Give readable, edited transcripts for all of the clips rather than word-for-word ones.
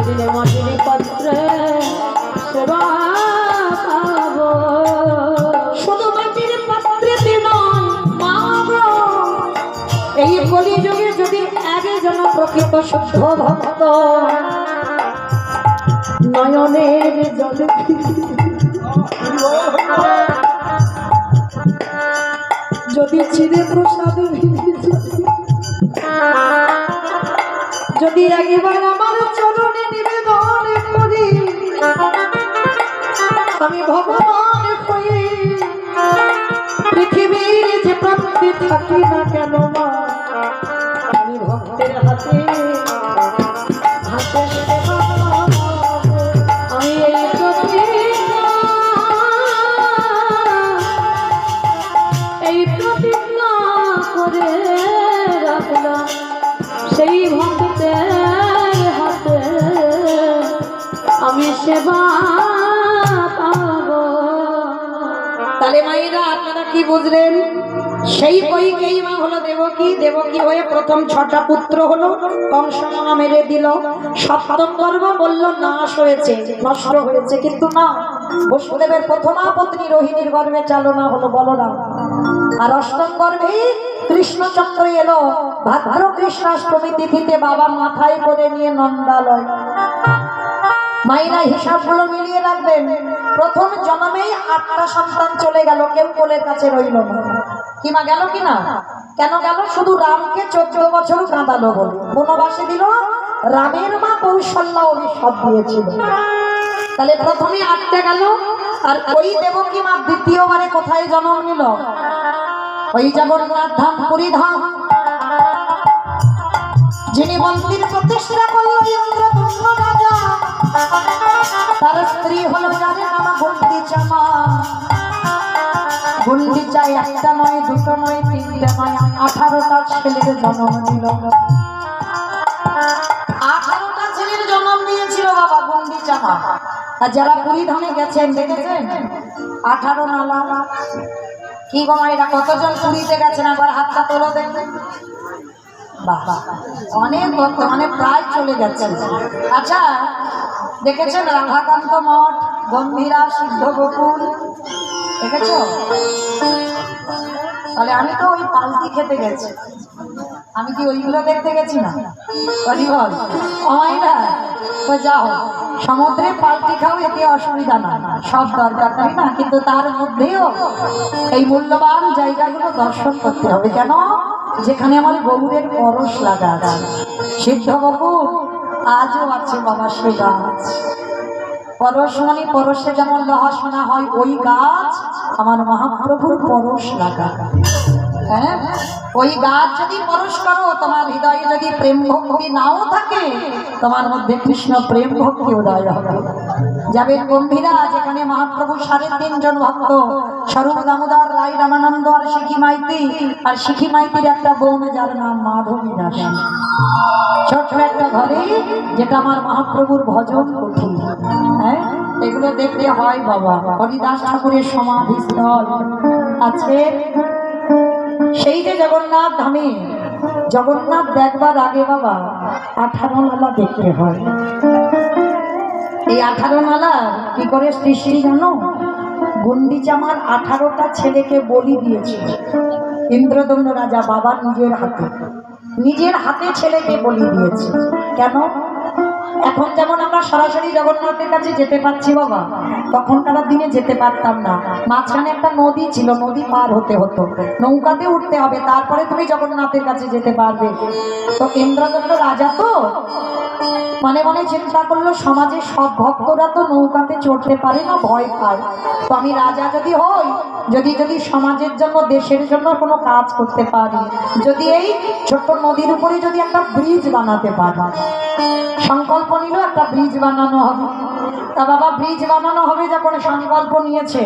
দিলে মাটির পাত্রে সেবা পাবো। শুধু মাটির পাত্রে নয় মাগো, এই কলিযুগে যদি একজন প্রকৃত শুদ্ধ ভক্ত নয়নের জলে যদি চিরে প্রসাদ যদি একবার আমার চরণে নিবেদন করি, আমি ভগবান হয়ে পৃথিবীর যে প্রান্তে থাকি না কেন মা, আমি ভক্তের হাতে হাতে আমি এই প্রতিজ্ঞা করে রাখলাম সেই ভক্তের হাতে আমি সেবা পাবো। তাহলে মায়েরা আপনারা কি বুঝলেন? সেই কইকেয়ী মা হলো দেবকী। দেবকী হয়ে প্রথম 6টা পুত্র হলো, কংস মামা মেরে দিল। সপ্তম গর্ভ বলল নাশ হয়েছে, নষ্ট হয়েছে, কিন্তু না, বসুদেবের প্রথমা পত্নী রোহিণীর গর্ভে চালনা হলো বলরাম। আর অষ্টম গর্ভে কৃষ্ণচন্দ্র এলো ভাদ্র কৃষ্ণাষ্টমী তিথিতে বাবা মাথায় করে নিয়ে নন্দালয়। মায়েরা হিসাবগুলো মিলিয়ে রাখবেন, প্রথম জন্মেই 8টা সন্তান চলে গেল, কেউ কোলের কাছে রইল না। কি মা গেল কিনা? কেন গেল? শুধু রামকে 14 বছর কাঁদালো বলে বনবাসে দিল। রামের মা কৌশল্যা অভিশাপ দিয়েছিল। তাহলে প্রথমে 8টে গেল। আর ওই দেবকী মা দ্বিতীয়বারে কোথায় জন্ম নিল? ওই জগন্নাথ ধাম, পুরী ধাম, যিনি মন্দির প্রতিষ্ঠা করলো ইন্দ্রদম্ন রাজা, তার স্ত্রী হলো যার নাম গুন্ডিচা মা। গুন্ডিচা একটা নয়, দুটো নয়, 3টে নয়, 18টা ছেলের জন্ম দিল। 18টা ছেলের জন্ম দিয়েছিল বাবা গুন্ডিচা মা। আর যারা পুরী ধামে গেছেন দেখেছেন 18 নালা। কি গো মায়েরা, কতজন পুরীতে গেছেন? আবার হাতটা তোলো দেখবেন। বাবা অনেক ভক্ত, মানে প্রায় চলে যাচ্ছেন। আচ্ছা দেখেছেন রাধাকান্ত মঠ, গম্ভীরা, সিদ্ধ গোকুল দেখেছ? তাহলে আমি তো ওই পালকি খেতে গেছি, আমি কি ওইগুলো দেখতে গেছি না? বল মায়েরা, তো যাও সমুদ্রে পালকি খাও, এতে অসুবিধা না, সব দরকার তাই না? কিন্তু তার মধ্যেও এই মূল্যবান জায়গাগুলো দর্শন করতে হবে। কেন? যেখানে আমার গৌরের পরশ লাগা আছে। সিদ্ধ গোকুল আজও আছে বাবা সে গাছ। পরশমণি, পরশে যেমন লহা শোনা হয়, ওই গাছ আমার মহাপ্রভুর পরশ লাগা। হ্যাঁ, ওই গাছ যদি পরশ করো, তোমার হৃদয়ে যদি প্রেম ভক্তি নাও থাকে, তোমার মধ্যে কৃষ্ণ প্রেম ভক্তি উদয় হবে। যাবেন গম্ভীরা, যেখানে মহাপ্রভু 3.5 জন ভক্ত, স্বরূপ দামোদর রায়, রামানন্দ আর শিখি মাইতি। আর শিখি মাইতির একটা বোন যার নাম মাধবী দাস। ছোট্ট একটা ঘরে, যেটা আমার মহাপ্রভুর ভজন কুঠি। হ্যাঁ, এগুলো দেখতে হয় বাবা। হরিদাস ঠাকুরের সমাধিস্থল আছে সেই যে জগন্নাথ ধামে। জগন্নাথ দেখবার আগে বাবা 18 নালা দেখতে হয়। এই 18 নালা কি করে সৃষ্টি জানো? গুন্ডিচা মার 18টা ছেলেকে বলি দিয়েছিল ইন্দ্রদম্ন রাজা। বাবা নিজের হাতে ছেলেকে বলি দিয়েছে। কেন? এখন যেমন আমরা সরাসরি জগন্নাথের কাছে যেতে পারছি বাবা, তখনকার দিনে যেতে পারতাম না। মাঝখানে একটা নদী ছিল, নদী পার হতে হতো, নৌকাতে উঠতে হবে, তারপরে তুমি জগন্নাথের কাছে যেতে পারবে। তো ইন্দ্রদম্ন রাজা তো মনে মনে চিন্তা করলো, সমাজে সব ভক্তরা তো নৌকাতে চড়তে পারে না, ভয় পায়। তো আমি রাজা যদি হই, যদি সমাজের জন্য, দেশের জন্য কোনো কাজ করতে পারি, যদি এই ছোট্ট নদীর উপরে যদি একটা ব্রিজ বানাতে পারি। সংকল্প নিল একটা ব্রিজ বানানো হবে। তা বাবা ব্রিজ বানানো হবে যখন সংকল্প নিয়েছে,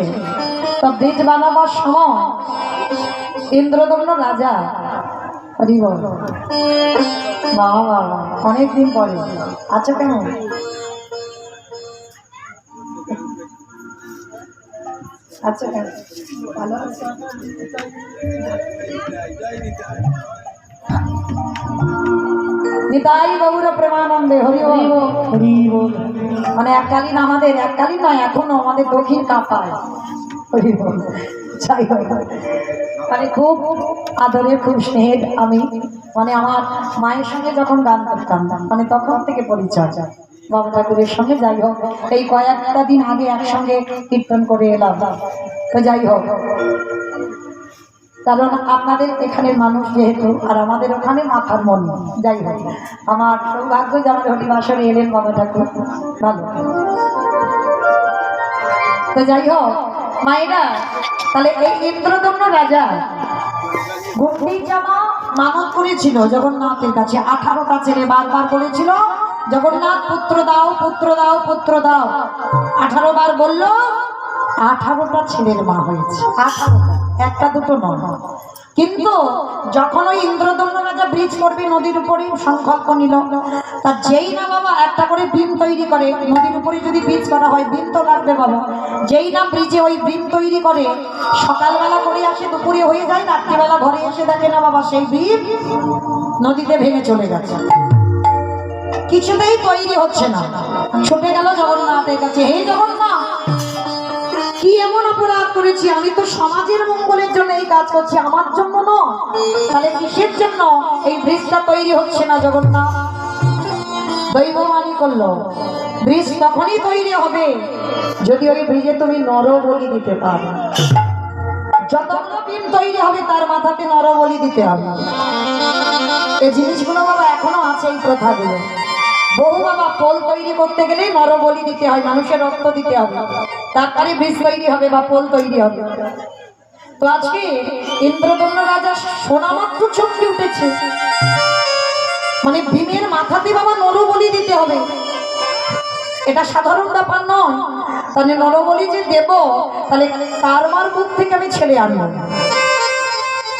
তা ব্রিজ বানাবার সময় ইন্দ্রদম্ন রাজা, বাবা অনেকদিন পরে আচ্ছা কেমন আচ্ছা ভালো আছে। নিতাই বাবুর প্রেমানন্দে হরি বল হরি বল। মানে এককালীন আমাদের, এককালীন নয় এখনো আমাদের দক্ষিণ কাঁপায় হরি বল। যাই হোক, মানে খুব আদরের খুব স্নেহের আমি, মানে আমার মায়ের সঙ্গে যখন গান করতাম মানে তখন থেকে পরিচয় বাবা ঠাকুরের সঙ্গে। যাই হোক, এই কয়েকটা দিন আগে একসঙ্গে কীর্তন করে এলাম। তো যাই হোক, কারণ আপনাদের এখানের মানুষ যেহেতু আর আমাদের ওখানে মাথার মন। যাই হোক, আমার সৌভাগ্য যে আমার হরিবাসরে এলেন বাবা ঠাকুর, ভালো। তো যাই হোক মায়েরা, তাহলে এই ইন্দ্রদম্ন রাজা গুন্ডিচামা মানত করেছিল জগন্নাথের কাছে। 18টা ছেলে বারবার বলেছিল জগন্নাথ পুত্র দাও, পুত্র দাও, পুত্র দাও। 18 বার বলল, 18টা ছেলের মা হয়েছে। 18টা, একটা দুটো নয়। কিন্তু যখন ওই ইন্দ্রদম্ন রাজা ব্রিজ করবে নদীর উপরে সংকল্প নিল, তা যেই না বাবা একটা করে বিম তৈরি করে, নদীর উপরে যদি ব্রিজ করা হয় বিম তো লাগবে বাবা, যেই না ব্রিজে ওই বিম তৈরি করে সকালবেলা করে আসে, দুপুরে হয়ে যায়, রাত্রিবেলা ঘরে এসে দেখে না বাবা সেই বিম নদীতে ভেঙে চলে গেছে, কিছুতেই তৈরি হচ্ছে না। ছুটে গেল জগন্নাথের কাছে, হে জগন্নাথ, কি এমন অপরাধ করেছি? আমি তো সমাজের মঙ্গলের জন্য এই কাজ করছি, আমার জন্য নয়। তাহলে কিসের জন্য এই ব্রিজটা তৈরি হচ্ছে না জগন্নাথ? দৈববাণী করলো, ব্রিজ তখনই তৈরি হবে যদি ওই ব্রিজে তুমি নরবলি দিতে পারো। যতগুলো বিম তৈরি হবে তার মাথাতে নরবলি দিতে হবে। এই জিনিসগুলো বাবা এখনো আছে, এই প্রথাগুলো। বহু বাবা পোল তৈরি করতে গেলে নরবলি দিতে হয়, মানুষের রক্ত দিতে হবে, তারপরে ব্রিজ তৈরি হবে বা পোল তৈরি হবে। তো আজকে ইন্দ্রদম্ন রাজা শোনা মাত্র চমকে উঠেছে, মানে ভীমের মাথাতে বাবা নরবলি দিতে হবে, এটা সাধারণ ব্যাপার নয়। তাহলে নরবলি যে দেব, তাহলে কার মার মুখ থেকে আমি ছেলে আনবো?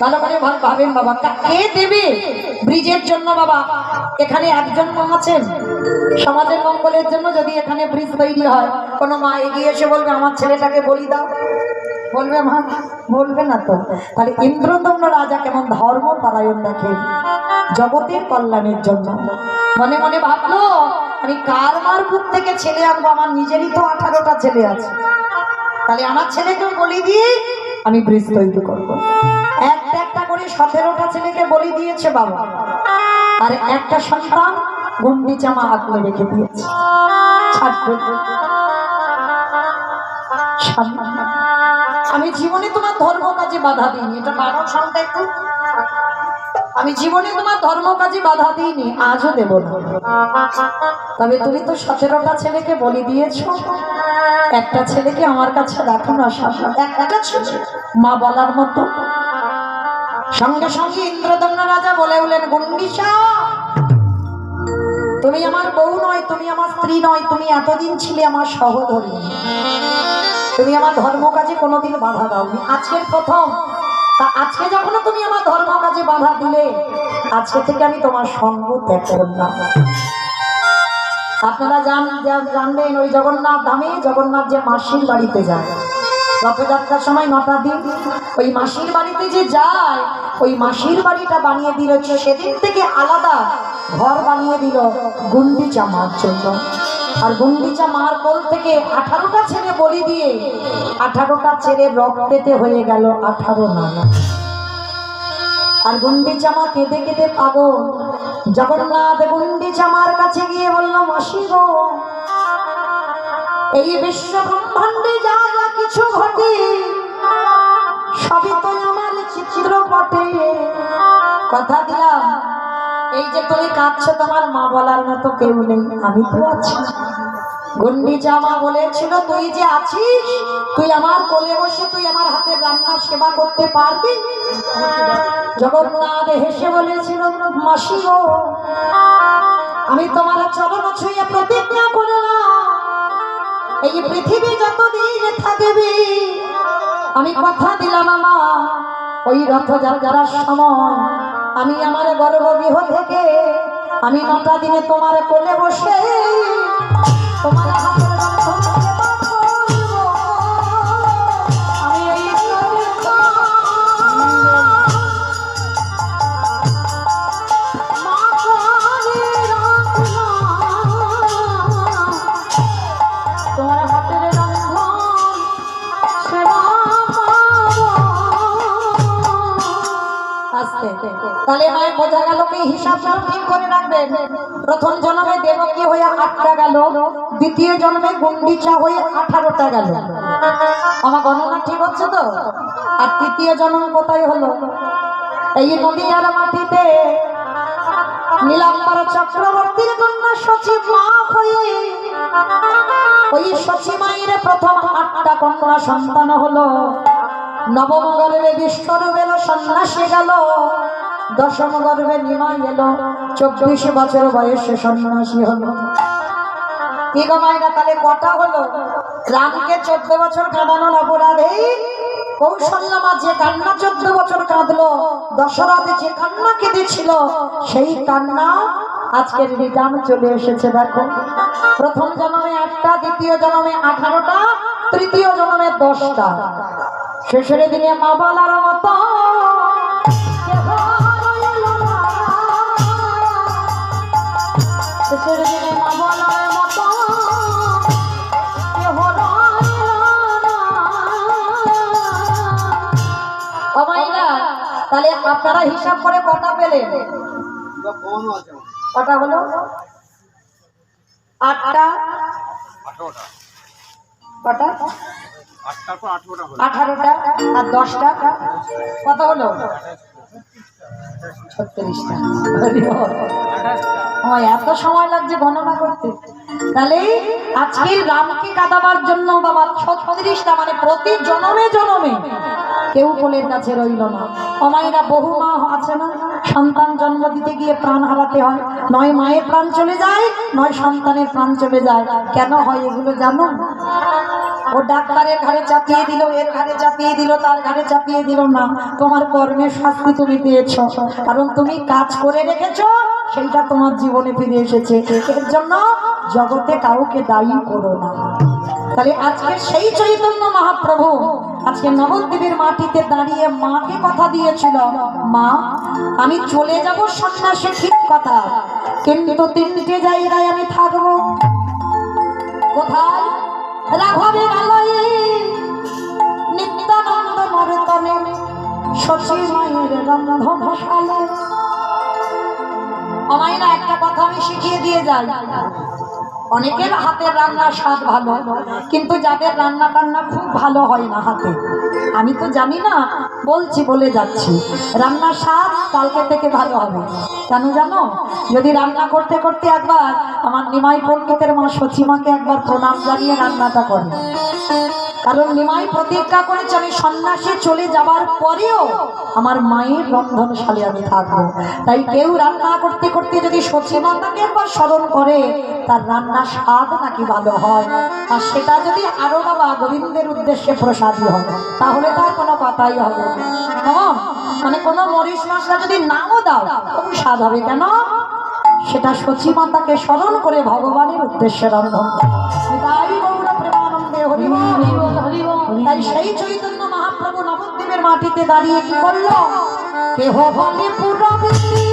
ভালো করে ভাবেন বাবা, কে দেবে ব্রিজের জন্য? বাবা এখানে একজন মা আছেন সমাজের মঙ্গলের জন্য, যদি এখানে ব্রিজ তৈরি হয় কোনো মা এগিয়ে এসে বলবে আমার ছেলেটাকে বলি দাও? বলবে মা? বলবে না তো। তাহলে ইন্দ্রদম্ন রাজা কেমন ধর্মপরায়ণ দেখেন, জগতের কল্যাণের জন্য মনে মনে ভাবলো আমি কার মার বুক থেকে ছেলে আনবো? আমার নিজেরই তো 18টা ছেলে আছে, তাহলে আমার ছেলেকে বলি দিয়ে আমি ব্রিজ তৈরি করবো। একটা একটা করে 17টা ছেলেকে বলি দিয়েছে বাবা, আর একটা সন্তান গুন্ডিচামা আঁকলে রেখে দিয়েছে। আমি জীবনে তোমার ধর্ম কাজে বাধা দিইনি, এটা মানব সংখ্যা একটু, আমি জীবনে তোমার ধর্ম কাজে বাধা দিইনি, আজও দেব না। তবে তুমি তো 17টা ছেলেকে বলি দিয়েছো, একটা ছেলেকে আমার কাছে রাখো না, একটা ছেলে মা বলার মতো। সঙ্গে সঙ্গে ইন্দ্রদম্ন রাজা বলে উঠলেন, গুন্ডিচা তুমি আমার বউ নয়, তুমি আমার স্ত্রী নয়, তুমি এতদিন ছিলে আমার সহধর্মী, তুমি আমার ধর্ম কাজে কোনোদিন বাধা দাওনি, আজকের প্রথম। তা আজকে যখন তুমি আমার ধর্ম কাজে বাধা দিলে, আজকে থেকে আমি তোমার সঙ্গ ত্যাগ করলাম। আপনারা জানবেন ওই জগন্নাথ ধামে জগন্নাথ যে মাসির বাড়িতে যায় রথযাত্রার সময় 9টা দিন, ওই মাসির বাড়িতে যে যায়, ওই মাসির বাড়িটা বানিয়ে দিল সেদিন থেকে আলাদা ঘর বানিয়ে দিল গুন্ডিচা মার জন্য। আর গুন্ডিচা মার কোল থেকে 18টা ছেলে বলি দিয়ে 18টা ছেলের রক্তেতে হয়ে গেল 18 নানা। আর গুন্ডিচা মা কেঁদে কেঁদে পাগল। জগন্নাথ গুন্ডিচা মার কাছে গিয়ে বলল, মাসি গো, এই বিশ্ব ব্রহ্মাণ্ডে যা যা কিছু ঘটে সবই তো আমার চিত্রপটে। কথা দিলাম, এই যে তুমি কাঁদছো তোমার মা বলার মতো কেউ নেই, আমি তো আছি। গুন্ডিচা মা বলেছিল, তুই যে আছিস, তুই আমার কোলে বসে তুই আমার হাতের রান্নার সেবা করতে পারবি? জগন্নাথ হেসে বলেছিল, মাসি গো, আমি তোমার চরণ ছুঁয়ে প্রতিজ্ঞা করলাম, এই পৃথিবী যতদিন থাকবে আমি কথা দিলাম মা, ওই রথযাত্রার সময় আমি আমার গর্ভগৃহ থেকে আমি 9টা দিনে তোমার কোলে বসে তোমার হাতের রান্না আমি তাহলে মায়ের বোঝা গেল কি হিসাবটা ঠিক করে রাখবেন। প্রথম জন্মে দেবকী হয়ে 8টা গেল, দ্বিতীয় জন্মে গুন্ডিচা হয়ে 18টা গেল। আমার গণনা ঠিক হচ্ছে তো? আর তৃতীয় জন্ম কোথায় হলো? এই নদীয়ার মাটিতে নীলাম্বর চক্রবর্তীর কন্যা শচী মা হয়ে ওই শচী মায়ের প্রথম 8টা কন্যা সন্তান হলো। নবম গর্ভে বিশ্বরূপ এলো, সন্ন্যাসী গেল। দশম গর্ভে নিমাই এলো, 24 বছর বয়সে সন্ন্যাসী হলো। কি গো মায়েরা, তাহলে কটা হলো? রামকে 14 বছর কাঁদানোর অপরাধে কৌশল্যা মা যে কান্না 14 বছর কাঁদলো, দশরথে যে কান্না কেঁদেছিল, সেই কান্না আজকের রিটার্ন চলে এসেছে। দেখো, প্রথম জন্মে 8টা, দ্বিতীয় জন্মে 18টা, তৃতীয় জন্মে 10টা। শেষের দিনে মা বলার মতো শেষের দিনে মা বলার মতো তাহলে আপনারা হিসাব করে কটা পেলেন? কটা হলো? 8টা, কটা? 18টা আর 10টা কত হলো? 36টা। এত সময় লাগছে গণনা করতে। তাহলে আজকে রামকে কাঁদাবার জন্য বাবা 36টা, মানে প্রতি জনমে জনমে কেউ কোলের কাছে রইল না। অমায়েরা বহু মা আছে না, সন্তান জন্ম দিতে গিয়ে প্রাণ হারাতে হয়। নয় মায়ের প্রাণ চলে যায়, নয় সন্তানের প্রাণ চলে যায়। কেন হয় এগুলো জানো? ও ডাক্তারের ঘাড়ে চাপিয়ে দিল, এর ঘাড়ে চাপিয়ে দিল, তার ঘাড়ে চাপিয়ে দিল না। তোমার কর্মের শাস্তি তুমি পেয়েছ, কারণ তুমি কাজ করে রেখেছো, সেইটা তোমার জীবনে ফিরে এসেছে। এর জন্য জগতে কাউকে দায়ী করো না। তাহলে আজকে সেই চৈতন্য মহাপ্রভু আজকে নবদ্বীপের মাটিতে দাঁড়িয়ে মাকে কথা দিয়েছিল, মা আমি চলে যাব সন্ন্যাসে, ঠিক কথা, কিন্তু 3টে জায়গায় আমি থাকবো। কোথায়? রাঘবের আলয়ে, নিত্যানন্দ নরতনে, শচী মায়ের রন্ধনশালে। আমায় না একটা কথা আমি শিখিয়ে দিয়ে যাই। অনেকের হাতের রান্নার স্বাদ ভালো, কিন্তু যাদের রান্না টান্না খুব ভালো হয় না হাতে, আমি তো জানি না, বলছি বলে যাচ্ছি, রান্নার স্বাদ কালকে থেকে ভালো হবে। কেন জানো? যদি রান্না করতে করতে একবার আমার নিমাই পণ্ডিতের মা শচী মাকে একবার প্রণাম জানিয়ে রান্নাটা করে। কারণ নিমাই প্রতিজ্ঞা করেছে আমি সন্ন্যাসে চলে যাবার পরেও আমার মায়ের রন্ধনশালে আমি থাকবো। তাই কেউ রান্না করতে করতে যদি শচী মাতাকে একবার স্মরণ করে, তার রান্নার স্বাদ নাকি ভালো হয়। আর সেটা যদি আরো বাবা গোবিন্দের উদ্দেশ্যে প্রসাদী হয়, তাহলে তার কোনো কথাই হবে না। কেমন? মানে কোনো মরিচ মশলা যদি নাও দাও, তবু স্বাদ হবে। কেন? সেটা শচী মাতাকে স্মরণ করে ভগবানের উদ্দেশ্যে রন্ধন। তাই সেই চৈতন্য মহাপ্রভু নবদ্বীপের মাটিতে দাঁড়িয়ে কি করলো? কেহ বলে পুরবতী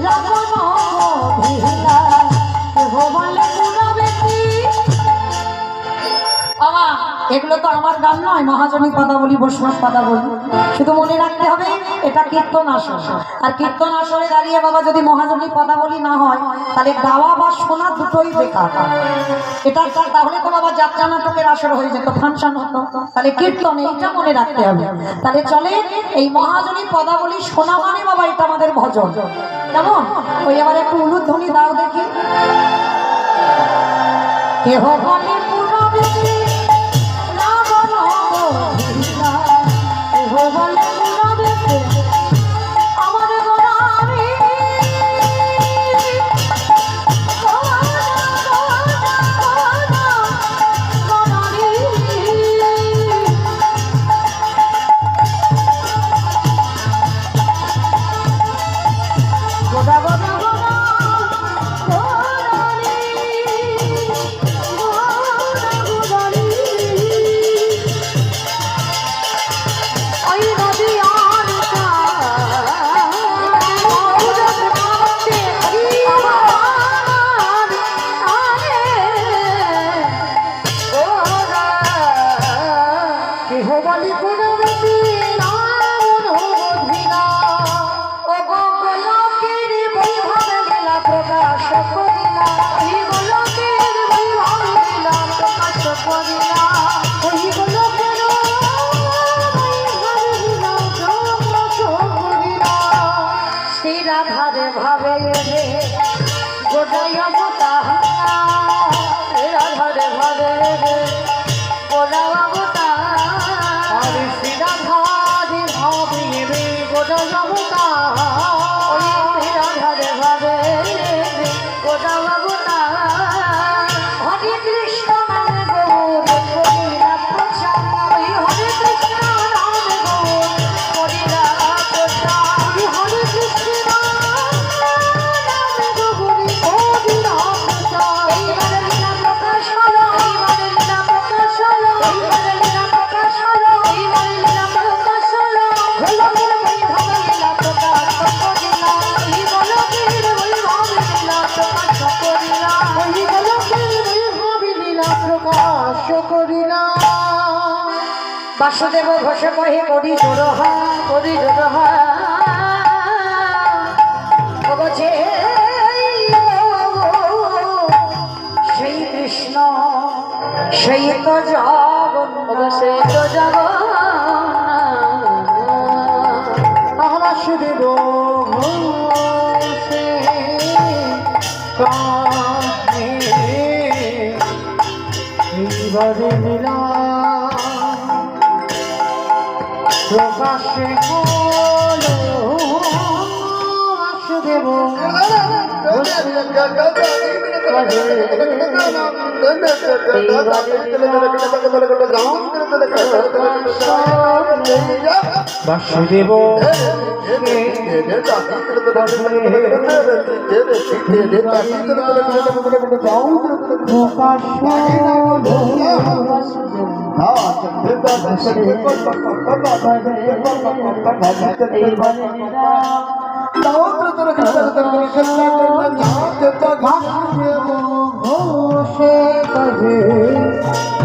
রাবণ ভিলা, কেহ বলে পুরবতী। এগুলো তো আমার গান নয়, মহাজনী পদাবলী, বৈষ্ণব পদাবলী। শুধু মনে রাখতে হবে এটা কীর্তন আসর। আর কীর্তন আসরে দাঁড়িয়ে বাবা যদি মহাজনী পদাবলী না হয়, তাহলে গাওয়া বা শোনা দুটোই বেকার। এটা তাহলে তো বাবা যাত্রা নাটকের আসর হয়ে যেত, ফাংশন হতো। তাহলে কীর্তন, এইটা মনে রাখতে হবে। তাহলে চলে এই মহাজনী পদাবলী শোনা মানে বাবা এটা আমাদের ভজন। কেমন? ওই আবার একটু উলুধ্বনি দাও দেখি। কেহ বলে পুরবতী রাবণ ভিলা, কেহ বলে পুরবতী আমার গোরারি। প্রকাশ করিলাম ওই গোলকের বৈভব লীলা প্রকাশ করিলাম ওই গোলকের বৈভব লীলা প্রকাশ করিলাম শ্রী রাধারে ভাবে রে গোটাই অবতার শ্রী রাধারে ভাবে রে গোটাই অবতার শ্রী রাধারে ভাবে রে গোটাই অবতার শ্রী রাধারে ভাবে রে গোটাই অবতার হরে কৃষ্ণ নাম গৌর করিলা প্রচার হরে কৃষ্ণ নাম গৌর করিলা প্রচার হরে কৃষ্ণ বাসুদেব ঘোষ কহে করি জোরহা করি জোরহা বলছে সেই কৃষ্ণ সেই তো জগন্নাথ সেই তো জগন্নাথ বাসুদেব ঘোষে এইবারে লীলা প্রকাশে হলো বাসুদেব বাসুদেব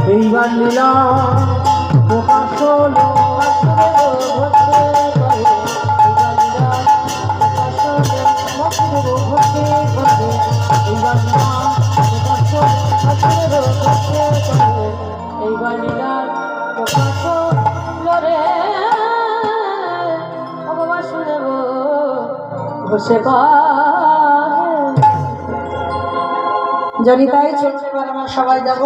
এইবার লীলা প্রকাশ হলো এইবার লীলা প্রকাশ হলো রে বাসুদেব বসে জনিতাই চলছে আমরা সবাই যাব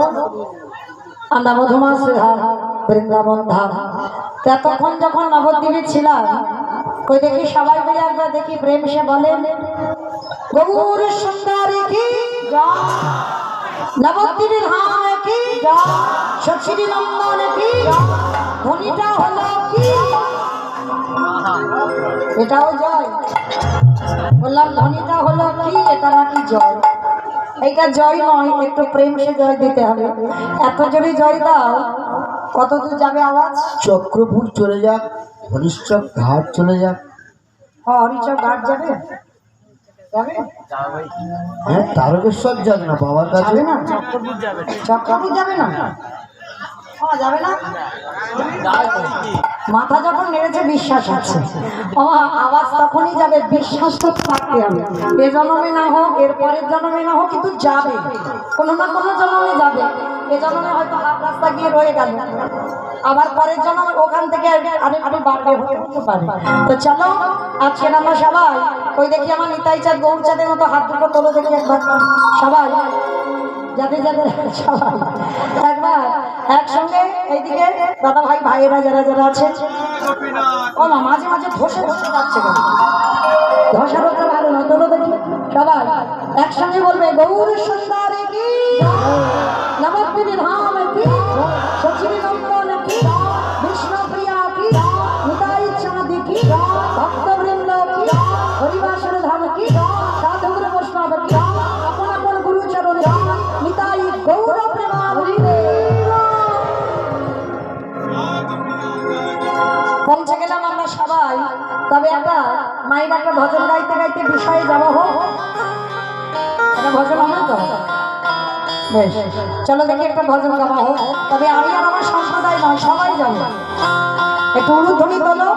আমরা মধুমাস ধাম বৃন্দাবন ধাম ততক্ষণ যখন নবদ্বীপে ছিলাম ওই দেখি সবাই মিলে একবার দেখি প্রেম সে বলেন গৌর সুন্দরী কি নবদ্বীপের ধাম কি সচিরি নন্দন কি ধ্বনিটা হলো কি এটাও জয় বললাম ধ্বনিটা হলো কি এটা নাকি জয় এইটা জয় নয় একটু প্রেম সে জয় দিতে হবে এত জোরে জয় দাও কত দূর যাবে আওয়াজ চক্রপুর চলে যাক হরিশ্চক ঘাট চলে যাক হরিচক ঘাট যাবে যাবে হ্যাঁ তারকেশ্বর যাক না বাবার কাছে যাবে না চক্রপুর যাবে না যাবে না মাথা যখন নেড়েছে বিশ্বাস আছে আওয়াজ তখনই যাবে বিশ্বাস তো থাকতে হবে এ জন্মে না হোক এর পরের জন্মে না হোক কিন্তু যাবে কোনো না কোনো জন্মে যাবে এ জন্মে হয়তো হাত রাস্তা গিয়ে রয়ে গেল আবার পরের জন্ম ওখান থেকে আরেকটু বাড়বে হতে পারে তো চলো আজকে আমরা সবাই ওই দেখি আমার নিতাই চাঁদ গৌর চাঁদের মতো হাত দুটো তোলো দেখি একবার সবাই যাতে যাতে সবাই একবার একসঙ্গে এইদিকে দাদা ভাই ভাইয়েরা যারা যারা আছে ও মা মাঝে মাঝে ধসে ধসে যাচ্ছে কেন ধসা রোগটা ভালো না তোলো দেখি সবাই একসঙ্গে বলবে গৌর সুন্দরী কি নবদ্বীপে ধাম কি সচিনী নন্দন কি বিষ্ণুপ্রিয়া কি নিতাই চাঁদ কি ভক্তবৃন্দ কি হরিবাসর ধাম কি সাধুগুরু বৈষ্ণব কি আপন আপন গুরুচরণ কি নিতাই গৌর প্রেমামৃতে পৌঁছে গেলাম আমরা সবাই তবে একটা মায়ের একটা ভজন গাইতে গাইতে বিষয়ে যাওয়া হোক একটা ভজন হবে তো বেশ চলো দেখি একটা ভজন গাওয়া হোক তবে আমি আর আমার সম্প্রদায় নয় সবাই যাবো একটু উলুধ্বনি তোলো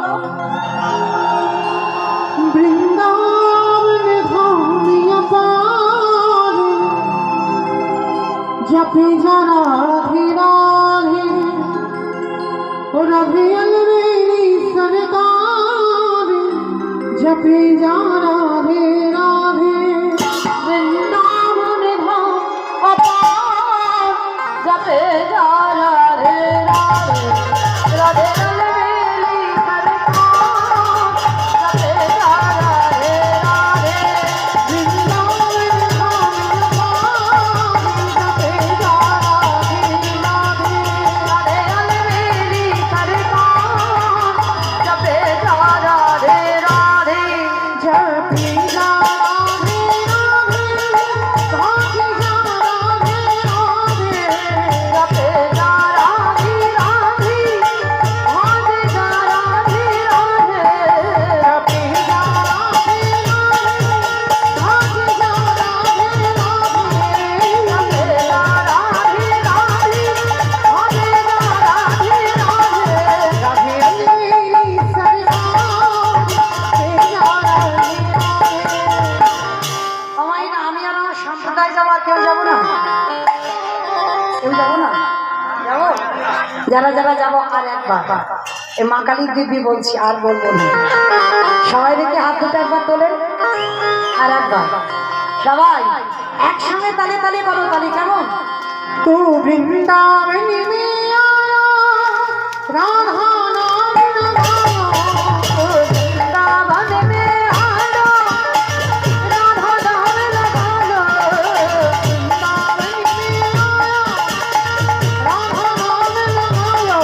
বৃন্দাবন ধামিয়া जपी जा राधे राधे रवि अलवेली सरकार जपी जा राधे राधे वृंदावन धाम अपार जपे जा राधे राधे राधे अलवेली सरकार जपे जा राधे राधे वृंदावन धाम अपार जपे जा राधे राधे राधे अलवेली सरकार जपे जा राधे राधे जपी जा राधे राधे भागी जा राधे राधे जपे जा राधे राधे भागी जा राधे राधे जपे जा राधे राधे भागी जा राधे राधे जपे जा राधे राधे भागी जा राधे राधे राधे अलवेली सरकार जपे जा राधे আমায় না আমি আর আমার সম্প্রদায় যাওয়া কেউ যাবো না যাবো যারা যারা যাবো আর একবার এই মা কালীর দিব্যি বলছি আর বলবো না সবাই দেখে হাত দুটো একবার তোলেন আর একবার সবাই একসঙ্গে তালে তালে করো তালে কেমন তু বৃন্দাবনী মে আয়া রাধা নাম গায়া তু বৃন্দাবন মে আয়া राधा नाम लगालो वृंदावन में आया राधा नाम लगालो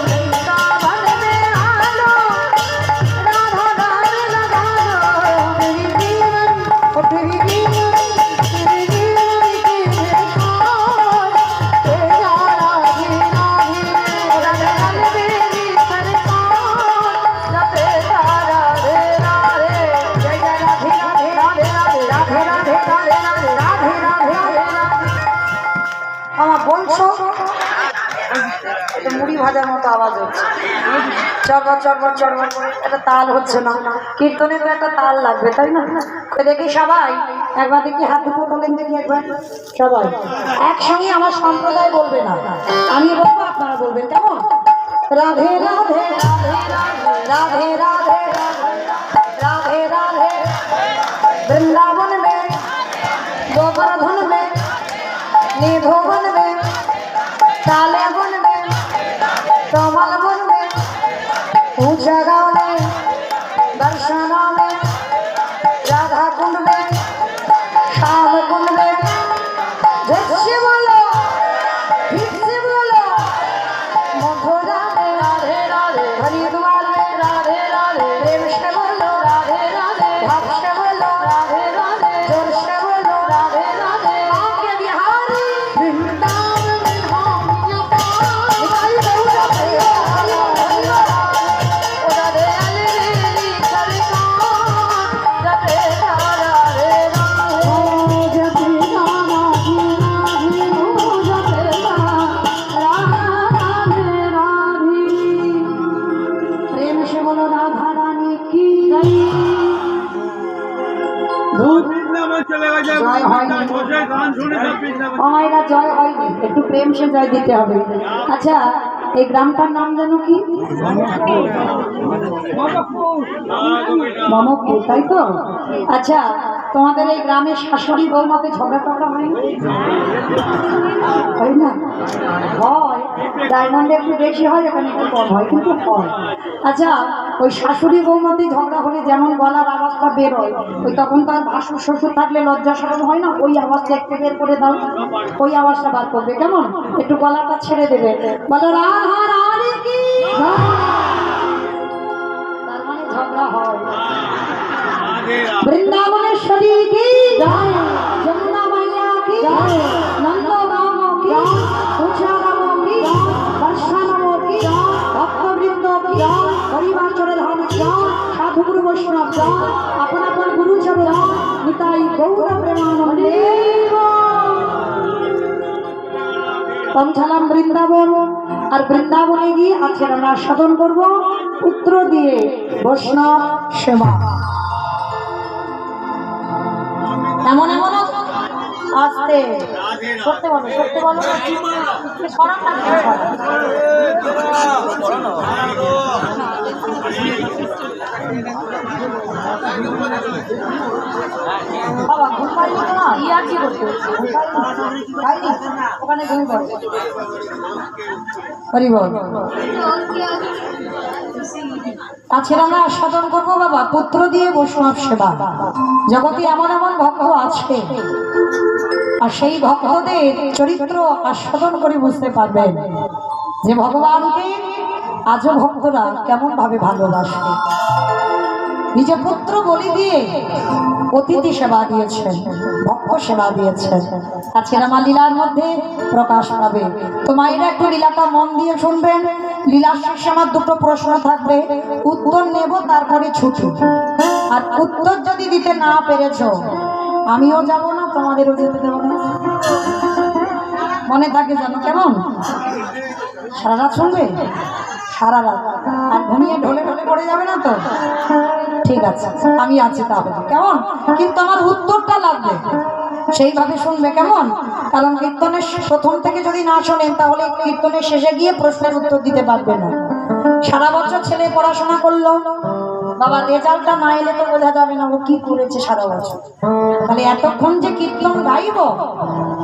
वृंदावन में आलो राधा नाम लगालो तेरी जीवन ओ तेरी जीवन के बेकार तेरा राधे राधे राधे अलवेली सरकार जपे जा राधे राधे जय जय राधे राधे राधे राधे राधे राधे राधे राधे राधे राधे আমার বলছো এটা মুড়ি ভাজার মতো আওয়াজ হচ্ছে চরবর চরবর চরবর একটা তাল হচ্ছে না কীর্তনে তো একটা তাল লাগবে তাই না তো দেখি সবাই একবার দেখি হাত দুটো তোলেন দেখি একবার সবাই একসঙ্গে আমার সম্প্রদায় বলবে না আমি বলবো আপনারা বলবেন কেমন রাধে রাধে রাধে রাধে राधे राधे वृंदावन में गोवर्धन में निधोवन में काले वन में कमल वन में ऊंचा गाँव में दर्शना में राधा कुंड में श्याम कुंड में जैसे बोलो फिर बोलो मथुरा में राधे राधे हरिद्वार में राधे राधे प्रेम से बोलो राधे राधे भाव से बोलो राधे राधे जोर से बोलो राधे राधे आके बिहारी वृंदावन में हम निकाल दो राधे अलवेली सरकार जपे जा राधे राधे जपे जा राधे राधे जपे जा राधे राधे प्रेम से बोलो राधा रानी की জয় হয়নি আমায়রা জয় হয়নি একটু প্রেম সে জয় দিতে হবে আচ্ছা এই গ্রামটার নাম জানো কি মমকপুর তাই তো আচ্ছা তোমাদের এই গ্রামের শাশুড়ি বৌমাতে ঝগড়া টগড়া হয়নি হয় না হয় ডায়মন্ডে একটু বেশি হয় এখানে একটু কম হয় কিন্তু হয় আচ্ছা ওই শাশুড়ি বৌমাতে ঝগড়া হলে যেমন গলার আওয়াজটা বের হয় ওই তখন তার ভাসুর শ্বশুর থাকলে লজ্জা সরম হয় না ওই আওয়াজটা একটু বের করে দাও ওই আওয়াজটা বার করবে কেমন একটু গলাটা ছেড়ে দেবে বলো রাধা রানী কি তার মানে ঝগড়া হয় বৃন্দাবনেশ্বরী কি জয় যমুনা মাইয়া কি জয় নন্দ গাঁও কি জয় উষা গাঁও কি জয় বর্ষা গাঁও কি জয় ভক্তবৃন্দ কি জয় পরিবার চরে ধাম কি জয় সাধু গুরু বৈষ্ণব জয় আপন আপন গুরু চরে জয় নিতাই গৌর প্রেমানন্দে পৌঁছালাম বৃন্দাবন আর বৃন্দাবনে গিয়ে আজকে আমরা সাধন করব পুত্র দিয়ে বৈষ্ণব সেবা এমন এমন আস্তে সত্যি বলো, সত্যি বলো। সরান না কেন? বাবা ঘুম পাইনি তোমার? ই আর কি করতে পাইনি? ওখানে ঘুম পাই। আজকে আমরা আস্বাদন করবো বাবা পুত্র দিয়ে বৈষ্ণব সেবা। জগতে এমন এমন ভক্ত আছে, আর সেই ভক্তদের চরিত্র আস্বাদন করে বুঝতে পারবেন যে ভগবানকে আজও ভক্তরা কেমন ভাবে ভালোবাসে। নিজের পুত্র বলি দিয়ে অতিথি সেবা দিয়েছেন, ভক্ত সেবা দিয়েছেন। আজকে আমার লীলার মধ্যে প্রকাশ পাবে। তো মায়েরা একটু লীলাটা মন দিয়ে শুনবেন। লীলার শেষে আমার দুটো প্রশ্ন থাকবে, উত্তর নেব, তারপরে ছুটি। আর উত্তর যদি দিতে না পেরেছ, আমিও যাব না, তোমাদেরও যেতে দেবো না। মনে থাকে জানো? কেমন সারা রাত শুনবে? সারা রাত। আর ঘুমিয়ে ঢলে ঢলে পড়ে যাবে না তো? ঠিক আছে, আমি আছি তাহলে। কেমন? কিন্তু আমার উত্তরটা লাগবে, সেইভাবে শুনবে। কেমন? কারণ কীর্তনের প্রথম থেকে যদি না শোনেন, তাহলে কীর্তনের শেষে গিয়ে প্রশ্নের উত্তর দিতে পারবে না। সারা বছর ছেলে পড়াশোনা করলো, বাবা রেজাল্টটা না এলে তো বোঝা যাবে না ও কি করেছে সারা বছর। তাহলে এতক্ষণ যে কীর্তন গাইব,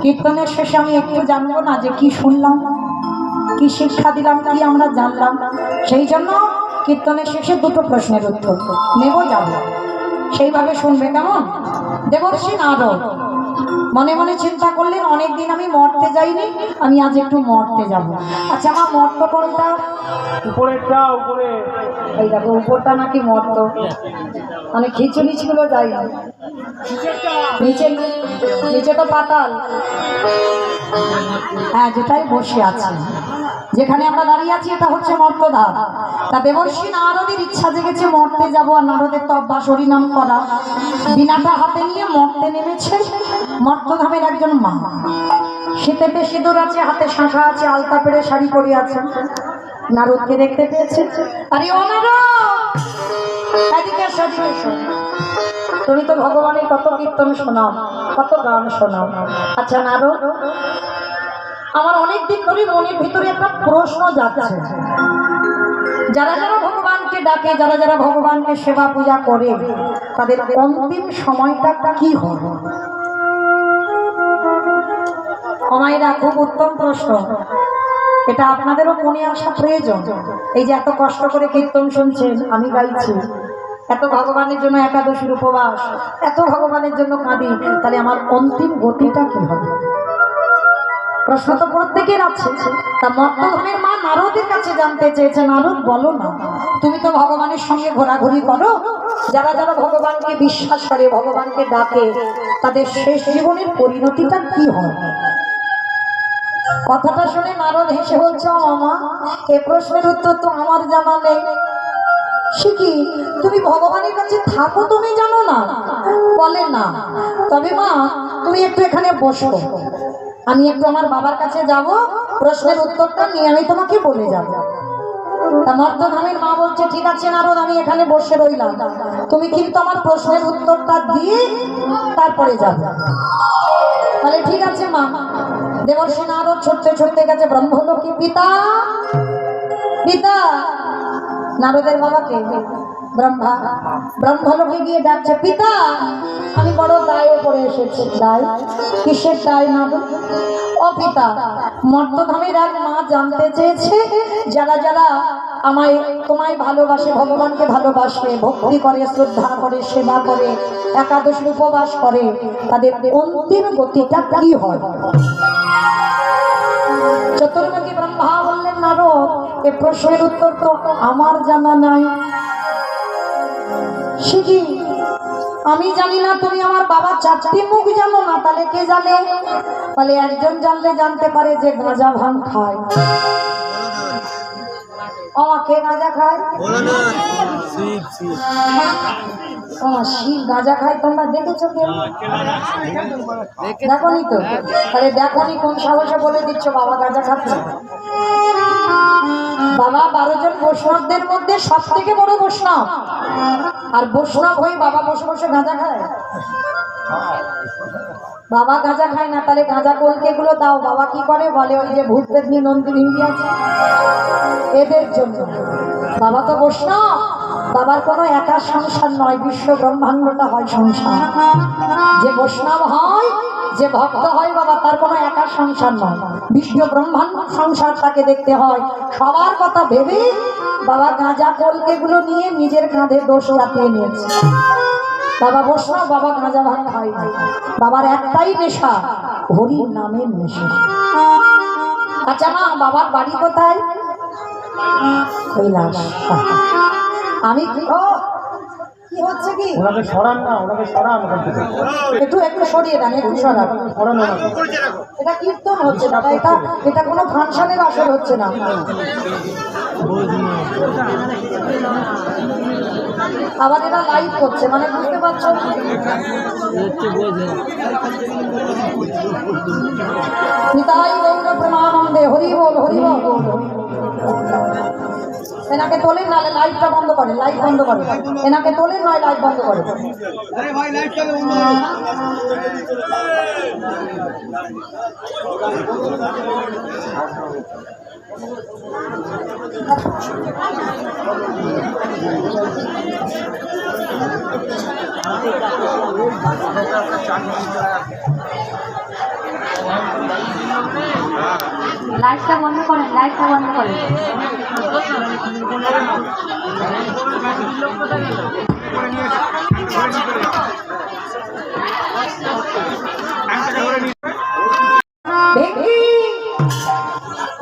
কীর্তনের শেষে আমি একটু জানবো না যে কি শুনলাম, কি শিক্ষা দিলাম, কি আমরা জানলাম। সেই জন্য কীর্তনের শেষে দুটো প্রশ্নের উত্তর নেব, যাব, সেইভাবে শুনবে। কেমন? দেবর্ষি নারদ মনে মনে চিন্তা করলেন, অনেকদিন আমি মরতে যাইনি, আমি আজ একটু মরতে যাব। আচ্ছা আমার মর্ত কোনটা? উপরেরটা, উপরে এই দেখো উপরটা নাকি মর্ত, মানে খিচুড়ি ছিল যাই না, নিচে নিচে তো পাতাল। হ্যাঁ, যেটাই বসে আছে, যেখানে আমরা দাঁড়িয়ে আছি, এটা হচ্ছে মর্তধাম। তা দেবর্ষি নারদের ইচ্ছা জেগেছে মর্তে যাব, আর নারদের তো অভ্যাস হরিনাম করা। বিনাটা হাতে নিয়ে মর্তে নেমেছে মর্তধামের একজন মা। শীতেতে সিঁদুর আছে, হাতে শাঁখা আছে, আলতা পেড়ে শাড়ি পরে আছে। নারদকে দেখতে পেয়েছে। আরে ও নারদ, এদিকে এসো, এদিকে এসো। তুমি তো ভগবানের কত কীর্তন শোনাও, কত গান শোনাও। আচ্ছা নারদ, আমার অনেক দিন ধরে মনের ভিতরে একটা প্রশ্ন যাচ্ছে। যারা যারা ভগবানকে ডাকে, যারা যারা ভগবানকে সেবা পূজা করে, তাদের অন্তিম সময়টা কি হবে? মায়েরা, খুব উত্তম প্রশ্ন। এটা আপনাদেরও মনে আসা প্রয়োজন। এই যে এত কষ্ট করে কীর্তন শুনছেন, আমি গাইছি, এত ভগবানের জন্য একাদশীর উপবাস, এত ভগবানের জন্য কাঁদি, তাহলে আমার অন্তিম গতিটা কি হবে? প্রশ্ন তো প্রত্যেকের আছে। তা মর্তধামের মা নারদের কাছে জানতে চেয়েছে, নারদ বলো না, তুমি তো ভগবানের সঙ্গে ঘোরাঘুরি করো, যারা যারা ভগবানকে বিশ্বাস করে, ভগবানকে ডাকে, তাদের শেষ জীবনের পরিণতিটা কি হয়? কথাটা শুনে নারদ হেসে বলছে, মা এ প্রশ্নের উত্তর তো আমার জানা নেই। সে কি, তুমি ভগবানের কাছে থাকো, তুমি জানো না? বলে না। তবে মা তুমি একটু এখানে বসো, আমি একটু আমার বাবার কাছে যাব, প্রশ্নের উত্তরটা নিয়ে আমি তোমাকে বলে যাব। তা মর্তধামের মা বলছে, ঠিক আছে নারদ, আমি এখানে বসে রইলাম, তুমি কিন্তু আমার প্রশ্নের উত্তরটা দিয়ে তারপরে যাবে। তাহলে ঠিক আছে মা। দেবর্ষি নারদ ছুটতে ছুটতে গেছে ব্রহ্মলোকে। পিতা, পিতা, নারদের বাবাকে ব্রহ্মা ব্রহ্মলোকে গিয়ে ডাকছে, পিতা আমি বড় দায়ে পড়ে এসেছি। দায়? কিসের দায় নারদ? ও পিতা, মর্তধামের এক মা জানতে চেয়েছে, যারা যারা আমায় তোমায় ভালোবাসে, ভগবানকে ভালোবাসে, ভক্তি করে, শ্রদ্ধা করে, সেবা করে, একাদশী উপবাস করে, তাদের অন্তিম গতিটা কি হয়? চতুর্মুখী ব্রহ্মা বললেন, নারদ এ প্রশ্নের উত্তর তো আমার জানা নাই। সে কি, আমি জানি না, তুমি আমার বাবা চারটি মুখ জানো না, তাহলে কে জানে? তাহলে একজন জানলে জানতে পারে যে গাঁজা ভাঙ খায়। কে গাঁজা খায়? শিব গাঁজা খায়, তোমরা দেখেছো কেউ? দেখোনি তো? তাহলে দেখোনি, কোন সাহসে বলে দিচ্ছ বাবা গাঁজা খাচ্ছে? বাবা 12 জন বৈষ্ণবদের মধ্যে সব থেকে বড় বৈষ্ণব, আর বৈষ্ণব হয়ে বাবা বসে বসে গাঁজা খায়? বাবা গাঁজা খায় না, তাহলে গাঁজা কলকে গুলো দাও। বাবা কি করে বলে, ওই যে ভূত পেতনি নন্দিনী আছে এদের জন্য। বাবা তো বৈষ্ণব, বাবার কোনো একা সংসার নয়, বিশ্ব ব্রহ্মাণ্ডটা হয় সংসার। যে বৈষ্ণব হয়, যে ভক্ত হয় বাবা, তার কোনো একা সংসার নয়, বিশ্ব ব্রহ্মাণ্ড সংসার তাকে দেখতে হয়। সবার কথা ভেবে বাবা গাঁজা কলকে গুলো নিয়ে নিজের কাঁধে দোষ চাপিয়ে নিয়েছে। বাবা বৈষ্ণব, বাবা গাঁজা ভাত খায় না, বাবার একটাই নেশা, হরির নামের নেশা। আচ্ছা মা, বাবার বাড়ি কোথায়? কৈলাস। আমি কি কি হচ্ছে কি, ওনাকে সরান না, ওনাকে সরান ওখান থেকে। একটু একটু সরিয়ে দেন, একটু সরান। সরানো না, এটা কীর্তন হচ্ছে না, এটা এটা কোনো ফাংশনের আসর হচ্ছে না। আবার এটা লাইভ করছে, মানে বুঝতে পারছো? নিতাই গৌর প্রেমানন্দে, হরি বল হরি বল। এনাকে তোলেন, নাহলে লাইভটা বন্ধ করেন, লাইভ বন্ধ করেন। এনাকে তোলেন, নয় লাইভ বন্ধ করেন। লাইটটা বন্ধ করেন, লাইটটা বন্ধ করেন।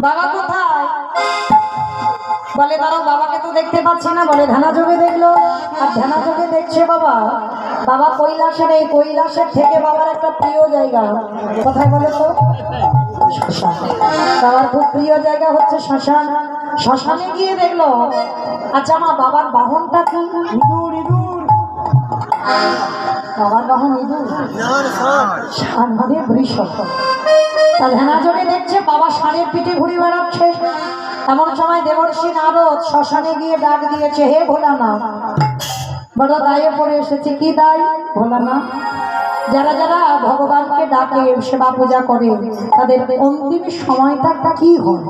বাবা কোথায়? বলে দাঁড়াও, বাবাকে তো দেখতে পাচ্ছি না। বলে ধ্যানা যোগে দেখলো, আর ধ্যানা যোগে দেখছে বাবা, বাবা কৈলাসের, এই কৈলাসের থেকে বাবার একটা প্রিয় জায়গা কোথায় বলে তো? শ্মশান। বাবার খুব প্রিয় জায়গা হচ্ছে শ্মশান। শ্মশানে গিয়ে দেখলো, আচ্ছা মা, বাবার বাহনটা কি? ইঁদুর। ইঁদুর, বাবার বাহন ইঁদুর, ষাঁড় মানে বৃষ। তা ধ্যানা যোগে দেখছে বাবা ষাঁড়ের পিঠে ঘুরে বেড়াচ্ছে। এমন সময় দেবর্ষি নারদ শ্মশানে গিয়ে ডাক দিয়েছে, হে ভোলানাথ, বড় দায়ে পড়ে এসেছে। কি দায়? ভোলানাথ, যারা যারা ভগবানকে ডাকে, সেবা পূজা করে, তাদের অন্তিম সময়টা কি হয়?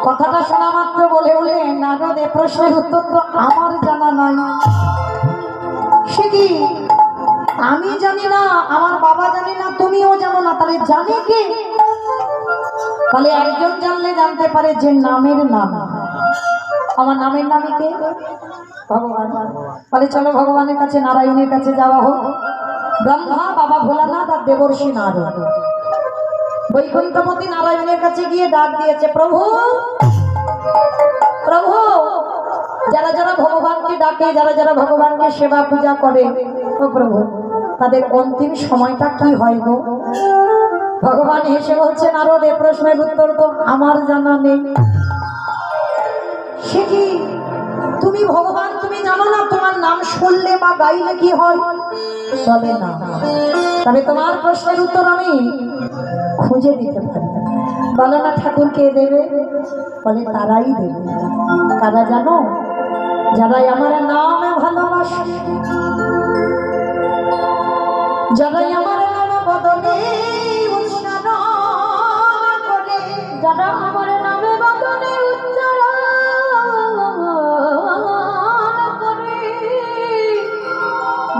কথাটা শোনা মাত্র বলে বললেন নারদ, এ প্রশ্নের উত্তর তো আমার জানা নাই। সে কি? আমি জানি না, আমার বাবা জানি না, তুমিও জানো না, তাহলে জানে কে? তাহলে একজন জানলে জানতে পারে যে নামের নাম। আমার নামের নামই কে? ভগবান। তাহলে চলো ভগবানের কাছে, নারায়ণের কাছে যাওয়া হোক। ব্রহ্মা, বাবা ভোলানাথ আর দেবর্ষি নারদ বৈকুণ্ঠপতি নারায়ণের কাছে গিয়ে ডাক দিয়েছে, প্রভু প্রভু, যারা যারা ভগবানকে ডাকে, যারা যারা ভগবানকে সেবা পূজা করে, ও প্রভু, তাদের অন্তিম সময়টা কি হয় গো? ভগবান হেসে বলছে, নারদ, এ প্রশ্নের উত্তর তো আমার জানা নেই। সে কি? তুমি ভগবান, তুমি জানো না? তোমার নাম শুনলে বা গাইলে কি হয়? বলে না। তবে তোমার প্রশ্নের উত্তর আমি খুঁজে দিতে পারি। বলো না ঠাকুর, কে দেবে? বলে তারাই দেবে। তারা জানো? যারাই আমার নামে ভালোবাসে, যারাই আমার নাম বদলে উচ্চারণ করে, যারা আমার নামে বদলে উচ্চারণ করে,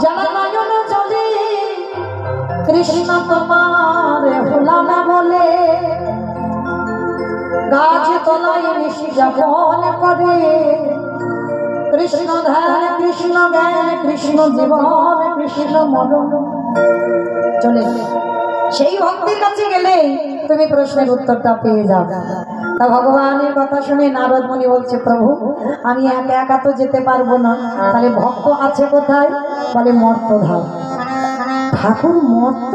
যারা নয়ন জলে কৃষ্ণ তোমার ভোলানা বলে, গাছ তলায় ঋষি যাপন করে, কৃষ্ণ ধ্যান, কৃষ্ণ জ্ঞান, কৃষ্ণ জীবন, কৃষ্ণ মরণ। চলে সেই ভক্তির কাছে গেলে তুমি প্রশ্নের উত্তরটা পেয়ে যাবে। তা ভগবানের কথা শুনে নারদ মুনি বলছে, প্রভু, আমি একা একা তো যেতে পারবো না, তাহলে ভক্ত আছে কোথায়? বলে মর্তধাম। ঠাকুর মর্ত?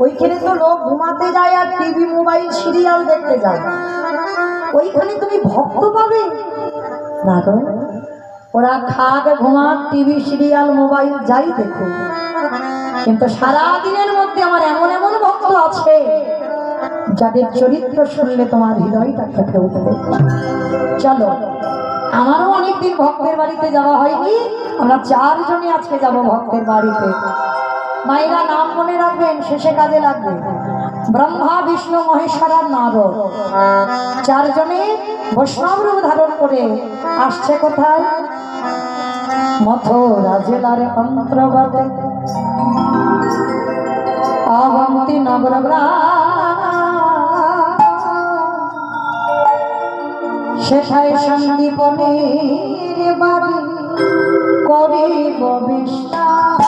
ওইখানে তো লোক ঘুমাতে যায় আর টিভি মোবাইল সিরিয়াল দেখতে যায়, ওইখানে তুমি ভক্ত পাবে না তো? ওরা খাক, ঘুমাক, টিভি সিরিয়াল মোবাইল যাই দেখো, কিন্তু সারা দিনের মধ্যে আমার এমন এমন ভক্ত আছে যাদের চরিত্র শুনলে তোমার হৃদয়টা কেঁপে উঠবে। চলো আমারও অনেকদিন ভক্তের বাড়িতে যাওয়া হয়নি, আমরা 4 জনই আজকে যাব ভক্তের বাড়িতে। মায়েরা নাম মনে রাখবেন, শেষে কাজে লাগবে। ব্রহ্মা, বিষ্ণু, মহেশ্বর আর নারদ 4 জনে বৈষ্ণব রূপ ধারণ করে আসছে কোথায়? মথুরা জেলার অন্তর্গত অবন্তী নগর সেথায় সন্দীপনের বাড়ি করিব বিশ্বাস।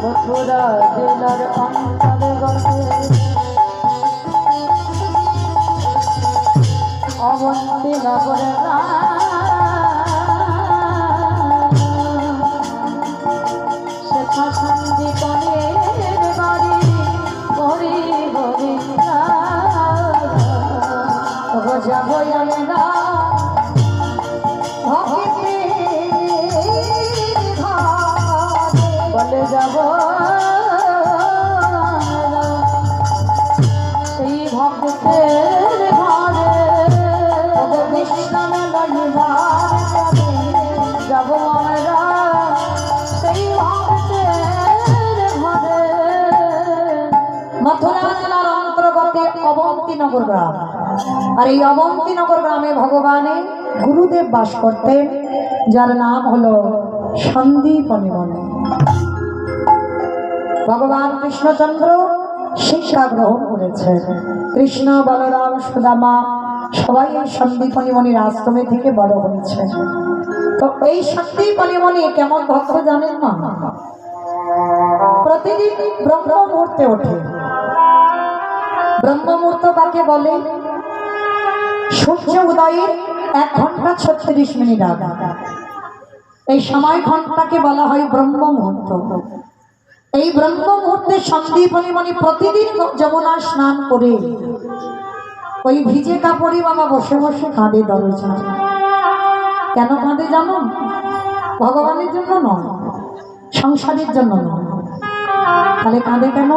মথুরা জেলার অন্তর্গত অবন্তী নগর সেথা সন্দীপনের বাড়ি করিব বিশ্বাস। যাবো আমরা বলে যাব সেই ভক্তের ঘরে বিশ্রামে যাব আমরা সেই ভক্তের ঘরে। মথুরা জেলার অন্তর্গত অবন্তীনগর গ্রাম, আর এই অবন্তীনগর গ্রামে ভগবানের গুরুদেব বাস করতেন, যার নাম হলো সন্দীপনী মুনি। ভগবান কৃষ্ণচন্দ্র শিক্ষা গ্রহণ করেছেন। কৃষ্ণ, বলরাম, সুদামা সবাই এই সন্দীপনী মুনির আশ্রমে থেকে বড় হয়েছে। তো এই সন্দীপনী মুনি কেমন ভক্ত জানেন না? প্রতিদিন ব্রহ্ম মুহূর্তে ওঠে। ব্রহ্ম মুহূর্ত কাকে বলে? সূর্য উদয়ের 1 ঘন্টা 36 মিনিট আগে এই সময় ঘন্টাকে বলা হয় ব্রহ্ম মুহূর্ত। এই ব্রহ্ম মুহূর্তে সন্দীপনী মুনি প্রতিদিন যমুনা স্নান করে ওই ভিজে কাপড়ে বাবা বসে বসে কাঁদে দরজা। কেন কাঁদে জানো? ভগবানের জন্য নয়, সংসারের জন্য নয়। তাহলে কাঁদে কেন?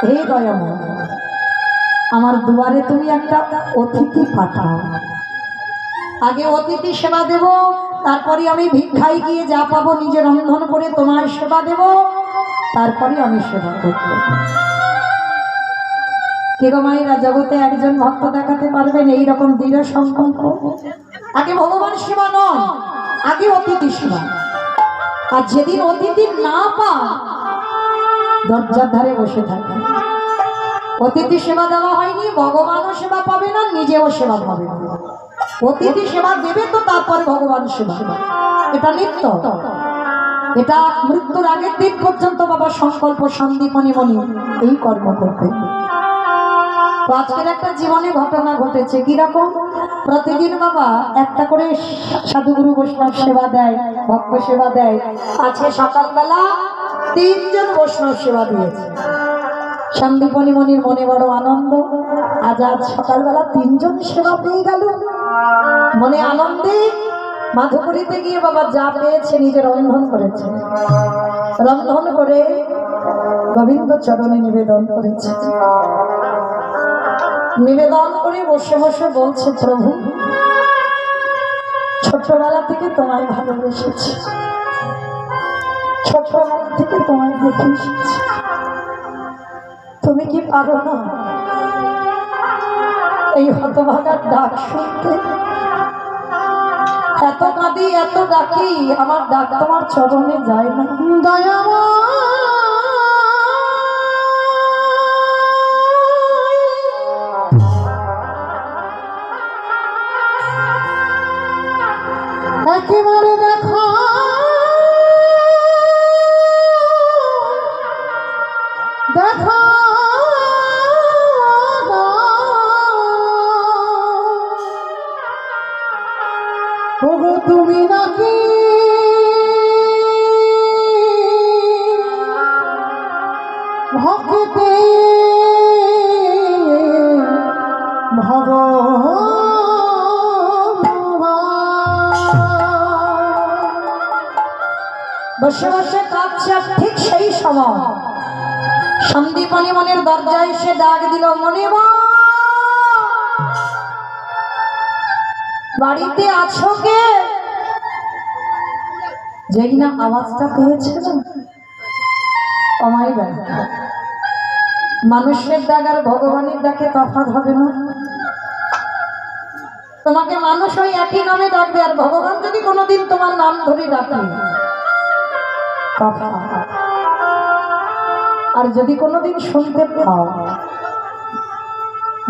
হে দয়াময়, আমার দুয়ারে তুমি একটা অতিথি পাঠাও। আগে অতিথি সেবা দেব, তারপরে আমি ভিক্ষায় গিয়ে যা পাবো নিজে রন্ধন করে তোমার সেবা দেব, তারপরে আমি সেবা করব। কে গো মায়েরা, জগতে একজন ভক্ত দেখাতে পারবেন এইরকম দৃঢ় সংকল্প? আগে ভগবান সেবা নয়, আগে অতিথি সেবা। আর যেদিন অতিথি না পায় দরজার ধারে বসে থাকে। অতিথি সেবা দেওয়া হয়নি, ভগবানও সেবা পাবে না, নিজেও সেবা পাবে না। অতিথি সেবা দেবে তো তারপরে ভগবান সেবা। এটা নিত্য, এটা মৃত্যুর আগের দিন পর্যন্ত বাবা সংকল্প সন্দীপনী মুনি এই কর্ম করবে। তো আজকের একটা জীবনে ঘটনা ঘটেছে। কিরকম? প্রতিদিন বাবা একটা করে সাধুগুরু বৈষ্ণব সেবা দেয়, ভক্ত সেবা দেয়। আজকে সকালবেলা 3 জন বৈষ্ণব সেবা দিয়েছে। সন্দীপনী মুনির মনে বড় আনন্দ, আজ সকালবেলা 3 জন সেবা পেয়ে গেল। মনে আনন্দে মাধুকরীতে গিয়ে বাবা যা পেয়েছে নিজে রন্ধন করেছে। রন্ধন করে গোবিন্দ চরণে নিবেদন করেছে। নিবেদন করে বসে বসে বলছে, প্রভু ছোটবেলা থেকে তোমায় ভালোবেসেছি, ছোটবেলা থেকে তোমায় দেখে এসেছি। তুমি কি পারো না এই হতভাগার ডাক শুনতে? এত কাঁদি, এত ডাকি, আমার ডাক তোমার চরণে যায় না। একেবারে দেখো দেখো ওগো তুমি নাকি ভক্তে বসে বসে কাঁদছে। ঠিক সেই সময় সন্দীপনী মনের দরজায় এসে ডাক দিল, মনে বাড়িতে আছো কে? যেই না আওয়াজটা পেয়েছে না, আমায় ডাক। মানুষের ডাক আর ভগবানের ডাকে তফাৎ হবে না। তোমাকে মানুষ ওই একই নামে ডাকবে, আর ভগবান যদি কোনোদিন তোমার নাম ধরে ডাকে তফাৎ। আর যদি কোনোদিন শুনতে পাও,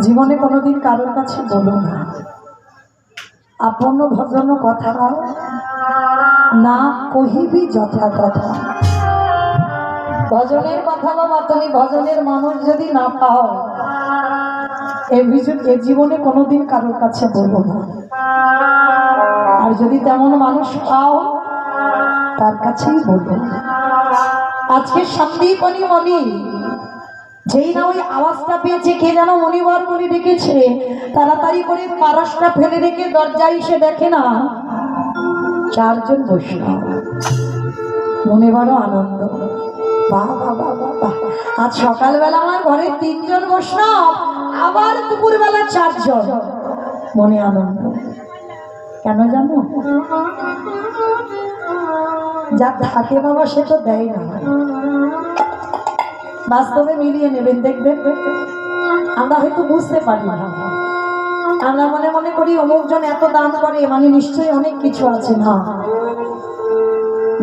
জীবনে কোনোদিন কারোর কাছে বলো না আপন ভজন কথা না কহিবি যথা কথা। ভজনের কথা বাবা, তুমি ভজনের মানুষ যদি না পাও, এ জীবনে কোনোদিন কারোর কাছে বলো না। আর যদি তেমন মানুষ পাও, তার কাছেই বলো। আজকে সন্দীপনী মণি যেই না ওই আওয়াজটা পেয়েছে, কে যেন মণিবার করে ডেকেছে, তাড়াতাড়ি করে পারসটা ফেলে রেখে দরজায় এসে দেখে না চারজন বৈষ্ণব। মনে বড় আনন্দ, বাহ বাহ বাহ বাহ, আজ সকালবেলা আমার ঘরে 3 জন বৈষ্ণব, আবার দুপুরবেলা 4 জন। মনে আনন্দ কেন জানো? যা থাকে বাবা সে তো দেয় না। বাস্তবে মিলিয়ে নেবেন, দেখবেন আমরা হয়তো বুঝতে পারি না। আমরা মনে মনে করি অমুকজন এত দান করে মানে নিশ্চয়ই অনেক কিছু আছে। না,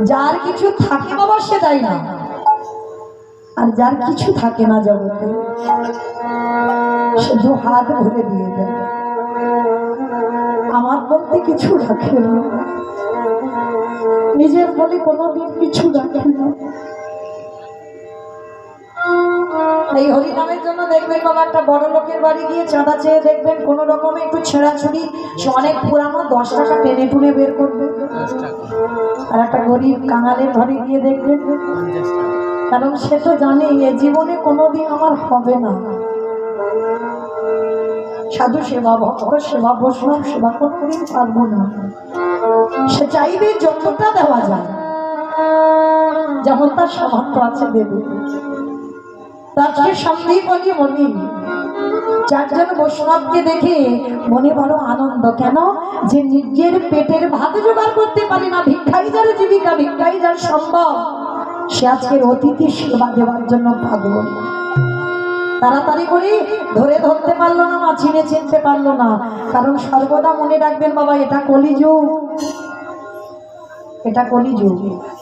যার কিছু থাকে বাবা সে দেয় না, আর যার কিছু থাকে না জগতে শুধু হাত ভরে দিয়ে দেয়। আমার বলতে কিছু রাখে না, নিজের বলে কোনোদিন কিছু রাখে না। এই হরিনামের জন্য দেখবেন বাবা একটা বড় লোকের বাড়ি গিয়ে চাঁদা চেয়ে দেখবেন কোন রকমে একটু ছেঁড়াছুড়ি, সে অনেক পুরানো 10 টাকা টেনে টুনে বের করবে। আর একটা গরিব কাঙালের ঘরে গিয়ে দেখবেন, কারণ সে তো জানে এ জীবনে কোনোদিন আমার হবে না। সাধু সেবা, ভক্ত সেবা, বৈষ্ণব সেবা কোনোদিন পারবো না। সে চাইবে যতটা দেওয়া যায়, যেমন তার সামর্থ্য আছে দেবে। তাকে সন্দীপনী মণি 4 জন বৈষ্ণবকে দেখে মনে বড় আনন্দ। কেন? যে নিজের পেটের ভাত জোগাড় করতে পারে না, ভিক্ষাই যার জীবিকা, ভিক্ষাই যার সম্ভব, সে আজকের অতিথি সেবা দেওয়ার জন্য পাগল। তাড়াতাড়ি করে ধরতে পারলো না, চিনতে পারলো না। কারণ সর্বদা মনে রাখবেন বাবা, এটা কলিযুগ, এটা কলিযুগ।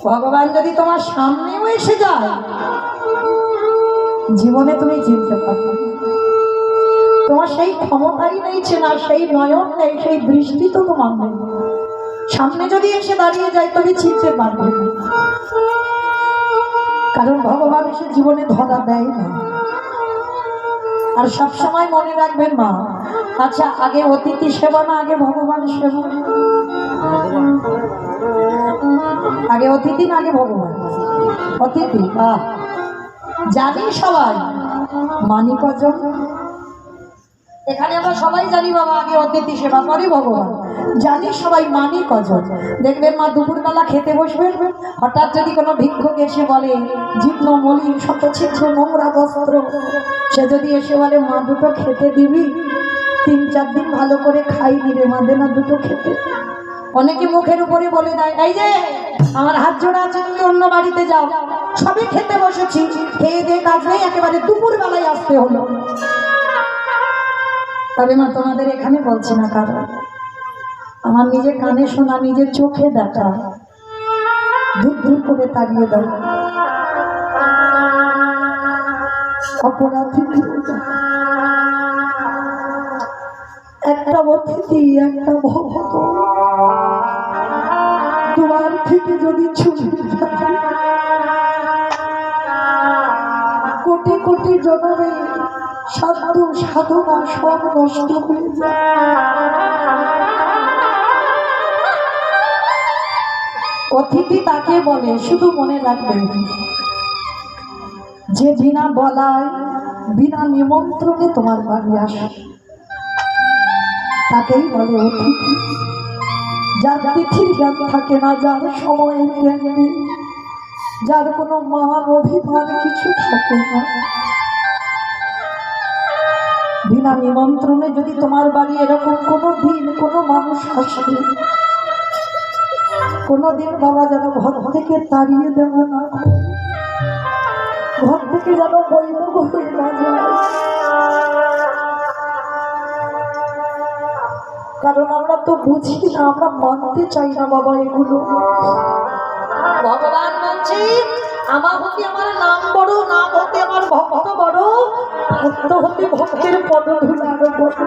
ভগবান যদি তোমার সামনেও এসে যায়, জীবনে তুমি চিনতে পারবে। তোমার সেই ক্ষমতাই নেই চেনা, সেই নয়ন নেই, সেই দৃষ্টি তো তোমার নেই। সামনে যদি এসে দাঁড়িয়ে যায় তুমি চিনতে পারবে না। কারণ ভগবান এসে জীবনে ধরা দেয় না। আর সবসময় মনে রাখবেন মা, আচ্ছা আগে অতিথি সেবা না আগে ভগবান সেবা? আগে অতিথি না আগে ভগবান? অতিথি। বাহ, জানি সবাই, মানি কজন? এখানে আমরা সবাই জানি বাবা আগে অতিথি সেবা করে ভগবান, জানি সবাই, মানি কজন? দেখবেন মা দুপুরবেলা খেতে বসবেন, হঠাৎ যদি কোনো ভিক্ষুক এসে বলে জীর্ণ মলিন শতছিদ্র নোংরা বস্ত্র, সে যদি এসে বলে মা দুটো খেতে দিবি, 3-4 দিন ভালো করে খাই নিবে, মা দে না দুটো খেতে। অনেকে মুখের উপরে বলে দেয় এই যে আমার হাত জোড়া আছে, তুমি অন্য বাড়িতে যাও, সবই খেতে বসেছি, খেয়ে দিয়ে কাজ নেই, একেবারে দুপুর বেলায় আসতে হলো। তবে মা তোমাদের এখানে বলছি না, কারণ আমার নিজে কানে শোনা, নিজের চোখে দেখা, দূর দূর করে তাড়িয়ে দাও। অপরাধী একটা অতিথি, একটা ভক্ত তোমার থেকে যদি ছুটে যায়, কোটি কোটি জনমে সাধ্য সাধনা সব নষ্ট হয়ে যায়। অতিথি তাকে বলে, শুধু মনে রাখবেন, যে বিনা বলায় বিনা নিমন্ত্রণে তোমার বাড়ি আসে তাকেই বলে অতিথি। যার তিথির জ্ঞান থাকে না, যার সময়ের জ্ঞান নেই, যার কোনো মান অভিমান কিছু থাকে না, বিনা নিমন্ত্রণে যদি তোমার বাড়ি এরকম কোনো দিন কোনো মানুষ আসে, কোনোদিন বাবা যেন ঘর থেকে তাড়িয়ে দেব না, ঘর থেকে যেন বৈধ হয়ে না যায়। কারণ আমরা তো বুঝি না, আমরা মানতে চাই না বাবা এগুলো। ভগবান বলছে আমার হতে আমার নাম বড়, নাম হতে আমার ভক্ত বড়, ভক্ত হতে ভক্তের পদধূলি আরো বড়।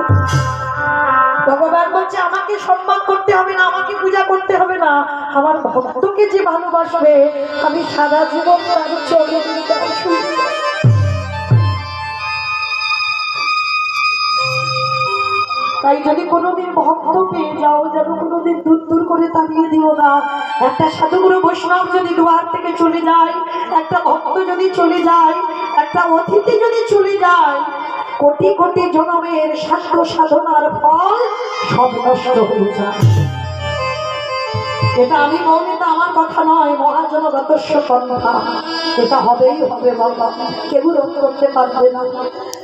ভগবান বলছে আমাকে সম্মান করতে হবে না, আমাকে পূজা করতে হবে না, আমার ভক্তকে যে ভালোবাসবে আমি সারা জীবন তার চরণ দাস। তাই যদি কোনোদিন ভক্ত পেয়ে যাও, যেন কোনোদিন দূর দূর করে তাড়িয়ে দিও না। একটা সাধুগুরু বৈষ্ণব যদি দুয়ার থেকে চলে যায়, একটা ভক্ত যদি চলে যায়, একটা অতিথি যদি চলে যায়, কোটি কোটি জনমের সাধ্য সাধনার ফল সব নষ্ট হয়ে যায়। এটা আমি বলি, এটা আমার কথা নয়, মহাজনগতস্য কন্যা, এটা হবেই হবে বাবা, কেউ রোধ করতে পারবে না।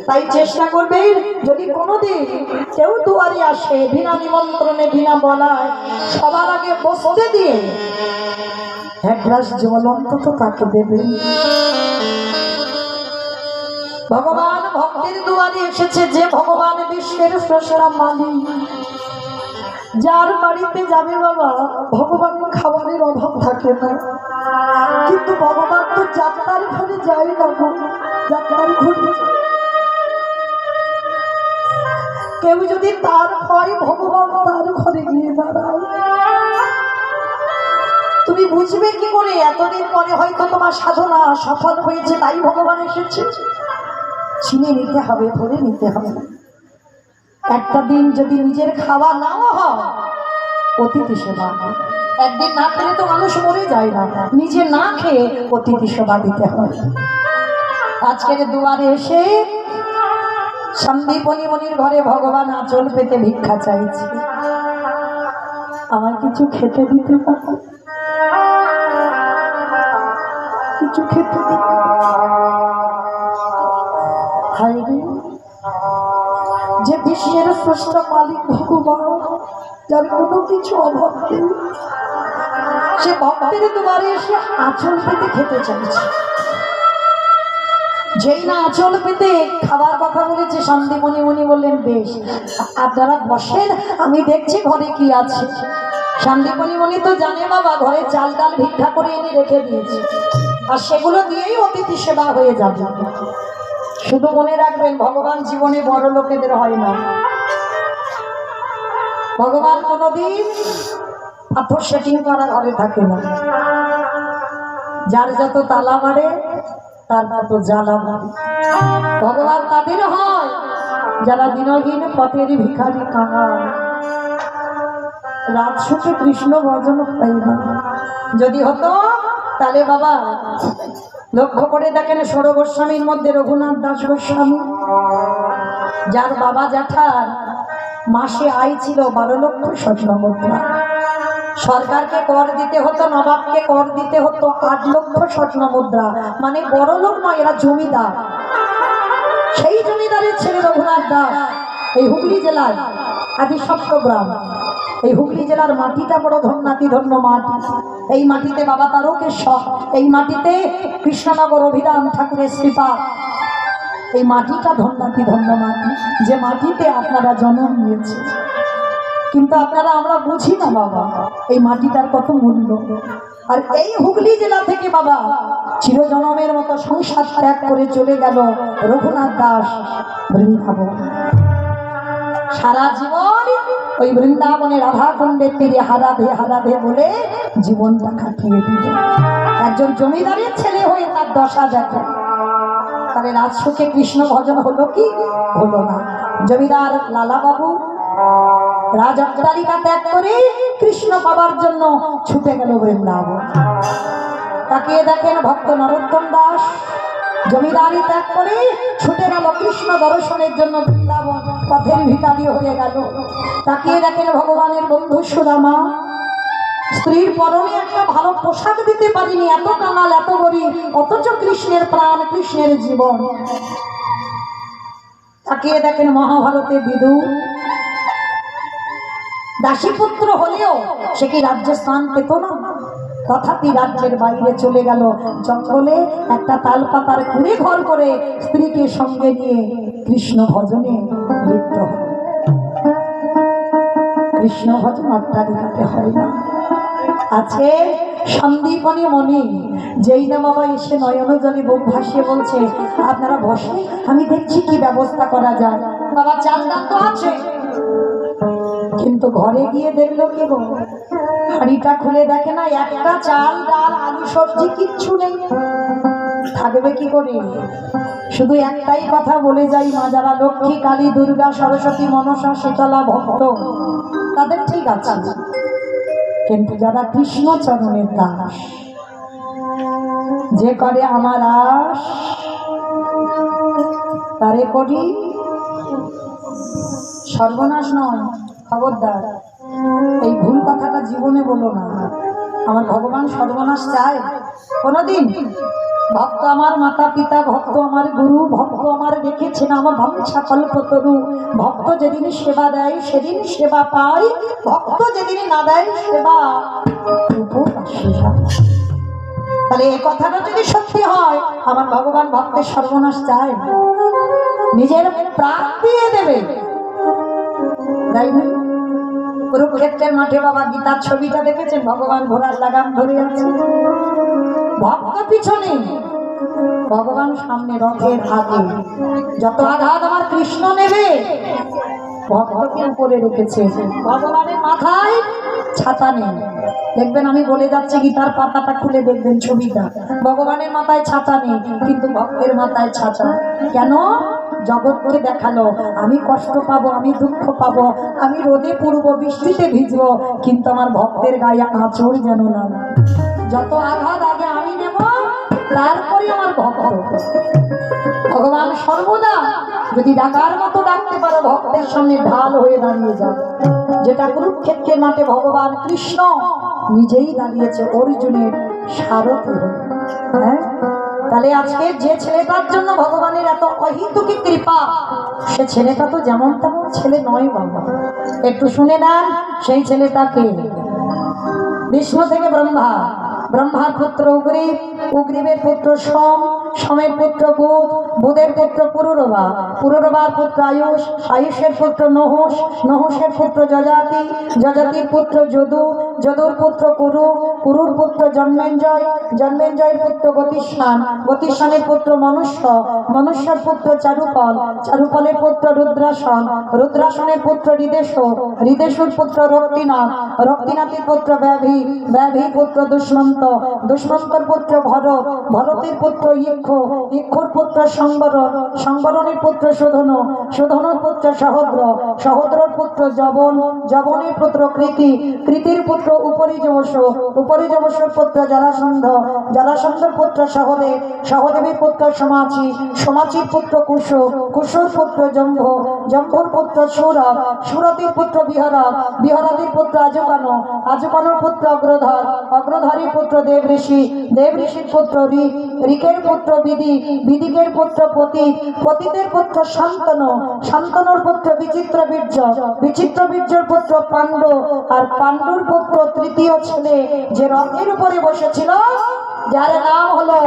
তাই চেষ্টা করবে যদি কোনোদিন কেউ দুয়ারে আসে বিনা নিমন্ত্রণে বিনা বলায়, সবার আগে বসতে দিয়ে এক গ্লাস জল অন্তত তাকে দেবে। ভগবান ভক্তের দুয়ারে এসেছে, যে ভগবান বিশ্বের স্রষ্টা মালিক, যার বাড়িতে যাবে বাবা ভগবানের খাবারের অভাব থাকে না। কিন্তু ভগবান তো যাত্রার ঘরে যায় না, যাত্রার ঘরে কেউ যদি তার হয় ভগবান তার ঘরে গিয়ে দাঁড়ায়। তুমি বুঝবে কি করে? এতদিন পরে হয়তো তোমার সাধনা সফল হয়েছে, তাই ভগবান এসেছে। চিনে নিতে হবে, ধরে নিতে হবে। একটা দিন যদি নিজের খাওয়া নাও হয়, অতিথি সেবা। একদিন না খেলে তো মানুষ মরে যায় না, নিজে না খেয়ে অতিথি সেবা দিতে হয়। আজকের দুয়ারে এসে সন্দীপনী মনির ঘরে ভগবান আঁচল পেতে ভিক্ষা চাইছে, আমার কিছু খেতে দিতে পারো, কিছু খেতে দিতে। হায় রে, যে বিশ্বের স্রষ্টা মালিক ভগবান, যার কোনো কিছু অভাব নেই, সে ভক্তের দুয়ারে এসে আঁচল পেতে খেতে চাইছে। যেই না আঁচল পেতে খাবার কথা বলেছে, সন্দীপনী মুনি বললেন বেশ আপনারা বসেন, আমি দেখছি ঘরে কি আছে। সন্দীপনী মুনি তো জানে বাবা ঘরে চাল ডাল ভিক্ষা করে এনে রেখে দিয়েছে, আর সেগুলো দিয়েই অতিথি সেবা হয়ে যাবে। শুধু মনে রাখবেন ভগবান জীবনে বড় লোকেদের হয় না। ভগবান কোনোদিন পাথর সেটিং করা ঘরে থাকে না। যার যত তালা মারে তার মতো জ্বালা মারে। ভগবান তাদের হয় যারা দিনহীন পথের ভিখারি কাঙাল, রাত শুকে কৃষ্ণ ভজন হয় না। যদি হতো তাহলে বাবা লক্ষ্য করে দেখেন, ষোড় গোস্বামীর মধ্যে রঘুনাথ দাস গোস্বামী, যার বাবা জ্যাঠার মাসে আয় ছিল 12 লক্ষ স্বর্ণ মুদ্রা। সরকারকে কর দিতে হতো, নবাবকে কর দিতে হতো 8 লক্ষ স্বর্ণ মুদ্রা। মানে বড় লোক নয়, এরা জমিদার। সেই জমিদারের ছেলে রঘুনাথ দাস এই হুগলি জেলার আদিসপ্ত গ্রাম। এই হুগলি জেলার মাটিটা বড় ধন্যাতি ধন্য মাটি। এই মাটিতে বাবা তারকেশ্বর, এই মাটিতে কৃষ্ণনগর অভিরাম ঠাকুরের শ্রীপাদ। এই মাটিটা ধন্যাতি ধন্য মাটি, যে মাটিতে আপনারা জন্ম নিয়েছে। কিন্তু আপনারা আমরা বুঝি না বাবা এই মাটিটার কত মূল্য। আর এই হুগলি জেলা থেকে বাবা চিরজনমের মতো সংসার ত্যাগ করে চলে গেল রঘুনাথ দাস বৃন্দাবন। সারা জীবন ওই বৃন্দাবনে রাধাকুণ্ডের তীরে হারাধে বলে জীবনটা কাটিয়ে দিল। একজন জমিদারের ছেলে হয়ে তার দশা দেখো। তাহলে রাজসুখে কৃষ্ণ ভজন হলো কি হলো না? জমিদার লালাবাবু রাজঅট্টালিকা ত্যাগ করে কৃষ্ণ পাবার জন্য ছুটে গেল বৃন্দাবন। তাকিয়ে দেখেন ভক্ত নরোত্তম দাস জমিদারি ত্যাগ করে ছুটে গেল কৃষ্ণ দর্শনের জন্য বৃন্দাবন, পথের ভিখারি হয়ে গেল। তাকিয়ে দেখেন ভগবানের বন্ধু সুদামা স্ত্রীর পরনে একটা ভালো পোশাক দিতে পারিনি, এত কাঙাল এত গরিব, অথচ কৃষ্ণের প্রাণ কৃষ্ণের জীবন। তাকিয়ে দেখেন মহাভারতে বিদুর দাসীপুত্র হলেও সে কি রাজ্যে স্থান পেত না? তথাপি রাজ্যের বাইরে চলে গেল, জঙ্গলে একটা তালপাতার কুড়ে ঘর করে স্ত্রীকে সঙ্গে নিয়ে কৃষ্ণ ভজনে লিপ্ত হল। কৃষ্ণ ভজন অট্টালিকাতে হয় না, আছে সন্দীপনী মণি। যেই না বাবা এসে নয়ন জলে বুক ভাসিয়ে বলছে আপনারা বসে, আমি দেখছি কি ব্যবস্থা করা যায়। বাবা চাল ডাল তো আছে, কিন্তু ঘরে গিয়ে দেখলো কি গো, হাঁড়িটা খুলে দেখে না একটা চাল ডাল আলু সবজি কিচ্ছু নেই। থাকবে কি করে? শুধু একটাই কথা বলে যাই, মা যারা লক্ষ্মী কালী দুর্গা সরস্বতী মনসা শীতলা ভক্ত তাদের ঠিক আছে, কিন্তু যারা কৃষ্ণ চরণের দাস, যে করে আমার আশ তারে করি সর্বনাশ নয়। খবরদার এই ভুল কথাটা জীবনে বলো না। আমার ভগবান সর্বনাশ চায় কোনদিন? ভক্ত আমার মাতা পিতা, ভক্ত আমার গুরু, ভক্ত আমার রেখেছেন আমার বাঞ্ছা কল্পতরু। ভক্ত যেদিন সেবা দেয় সেদিন সেবা পায়, ভক্ত যেদিন না দেয় সেবা তাহলে এই কথাটা যদি সত্যি হয়, আমার ভগবান ভক্তের সর্বনাশ চায়, নিজের প্রাণ দিয়ে দেবে, তাই না? কুরুক্ষেত্রের মাঠে বাবা গীতার ছবিটা দেখেছেন? ভগবান ঘোড়ার লাগাম ধরে আছে, ভক্ত পিছনে, ভগবান সামনে রথের আগে। যত আঘাত আমার কৃষ্ণ নেবে, ভক্তকে উপরে রেখেছে। ভগবানের মাথায় ছাতা নেই, দেখবেন আমি বলে যাচ্ছি, গীতার পাতাটা খুলে দেখবেন ছবিটা। ভগবানের মাথায় ছাতা নেই, কিন্তু ভক্তের মাথায় ছাতা। কেন? জগৎকে দেখালো আমি কষ্ট পাবো, আমি দুঃখ পাবো, আমি রোদে পুড়বো, বৃষ্টিতে ভিজবো, কিন্তু আমার ভক্তের গায়ে আঁচড় যেন না। যত আঘাত আগে আমি নেব, তারপরে আমার ভক্ত। ভগবান সর্বদা যদি ডাকার মতো ডাকতে পারো, ভক্তের সামনে ঢাল হয়ে দাঁড়িয়ে যাবে। যেটা কুরুক্ষেত্রের মাঠে ভগবান কৃষ্ণ নিজেই দাঁড়িয়েছে অর্জুনের সারথি হয়ে। হ্যাঁ, তাহলে আজকে যে ছেলেটার জন্য ভগবানের এত অহিতুকি কৃপা, সে ছেলেটা তো যেমন তেমন ছেলে নয় বাবা। একটু শুনে নেন সেই ছেলেটাকে। বিষ্ণু থেকে ব্রহ্মা, ব্রহ্মার পুত্র উগ্রীব, উগ্রীবের পুত্র সোম, সোমের পুত্র বুধ, বুধের পুত্র পুরুরবা, পুরুরবার পুত্র আয়ুষ, আয়ুষের পুত্র নহুষ, নহুষের পুত্র যজাতি, যজাতির পুত্র যদু, যদুর পুত্র কুরু, কুরুর পুত্র জন্মেঞ্জয়, জন্মেঞ্জয়ের পুত্র গতিস্থান, গতিস্থানের পুত্র মনুষ্য, মনুষ্যের পুত্র চারুপল, চারুপলের পুত্র রুদ্রাসন, রুদ্রাসনের পুত্র হৃদেশ, হৃদেশুর পুত্র রক্তিনাথ, রক্তিনাথের পুত্র ব্যাভি, ব্যাভি পুত্র দুষ্মন্ত, দুষ্মন্তর পুত্র ভরত, ভরতের পুত্র ইক্ষ, ইক্ষুর পুত্র সংবরণ, সংবরণের পুত্র শোধন, শোধনের পুত্র সহদ্র, সহদ্রর পুত্র জবন, জবনের পুত্র কৃতি, কৃতির পুত্র উপরিযবস, উপরিযবসের পুত্র জরাসন্ধ, জরাসন্ধর পুত্র সহদেব, সহদেবের পুত্র সমাচি, সমাচির পুত্র কুশ, কুশর পুত্র জম্ভ, জম্ভর পুত্র সুরভ, সুরতির পুত্র বিহরব, বিহরতির পুত্র আজকান, আজকানোর পুত্র অগ্রধর, অগ্রধরের পুত্র দেব ঋষি, দেব ঋষির পুত্র ঋক, ঋকের পুত্র বিদি, বিদিকের পুত্র পতিত, পতিতের পুত্র শান্তনু, শান্তনুর পুত্র বিচিত্র বীর্য, বিচিত্র বীর্যের পুত্র পাণ্ডু, আর পাণ্ডুর পুত্র তৃতীয় ছেলে যে রথের উপরে বসেছিল, যার নাম হলো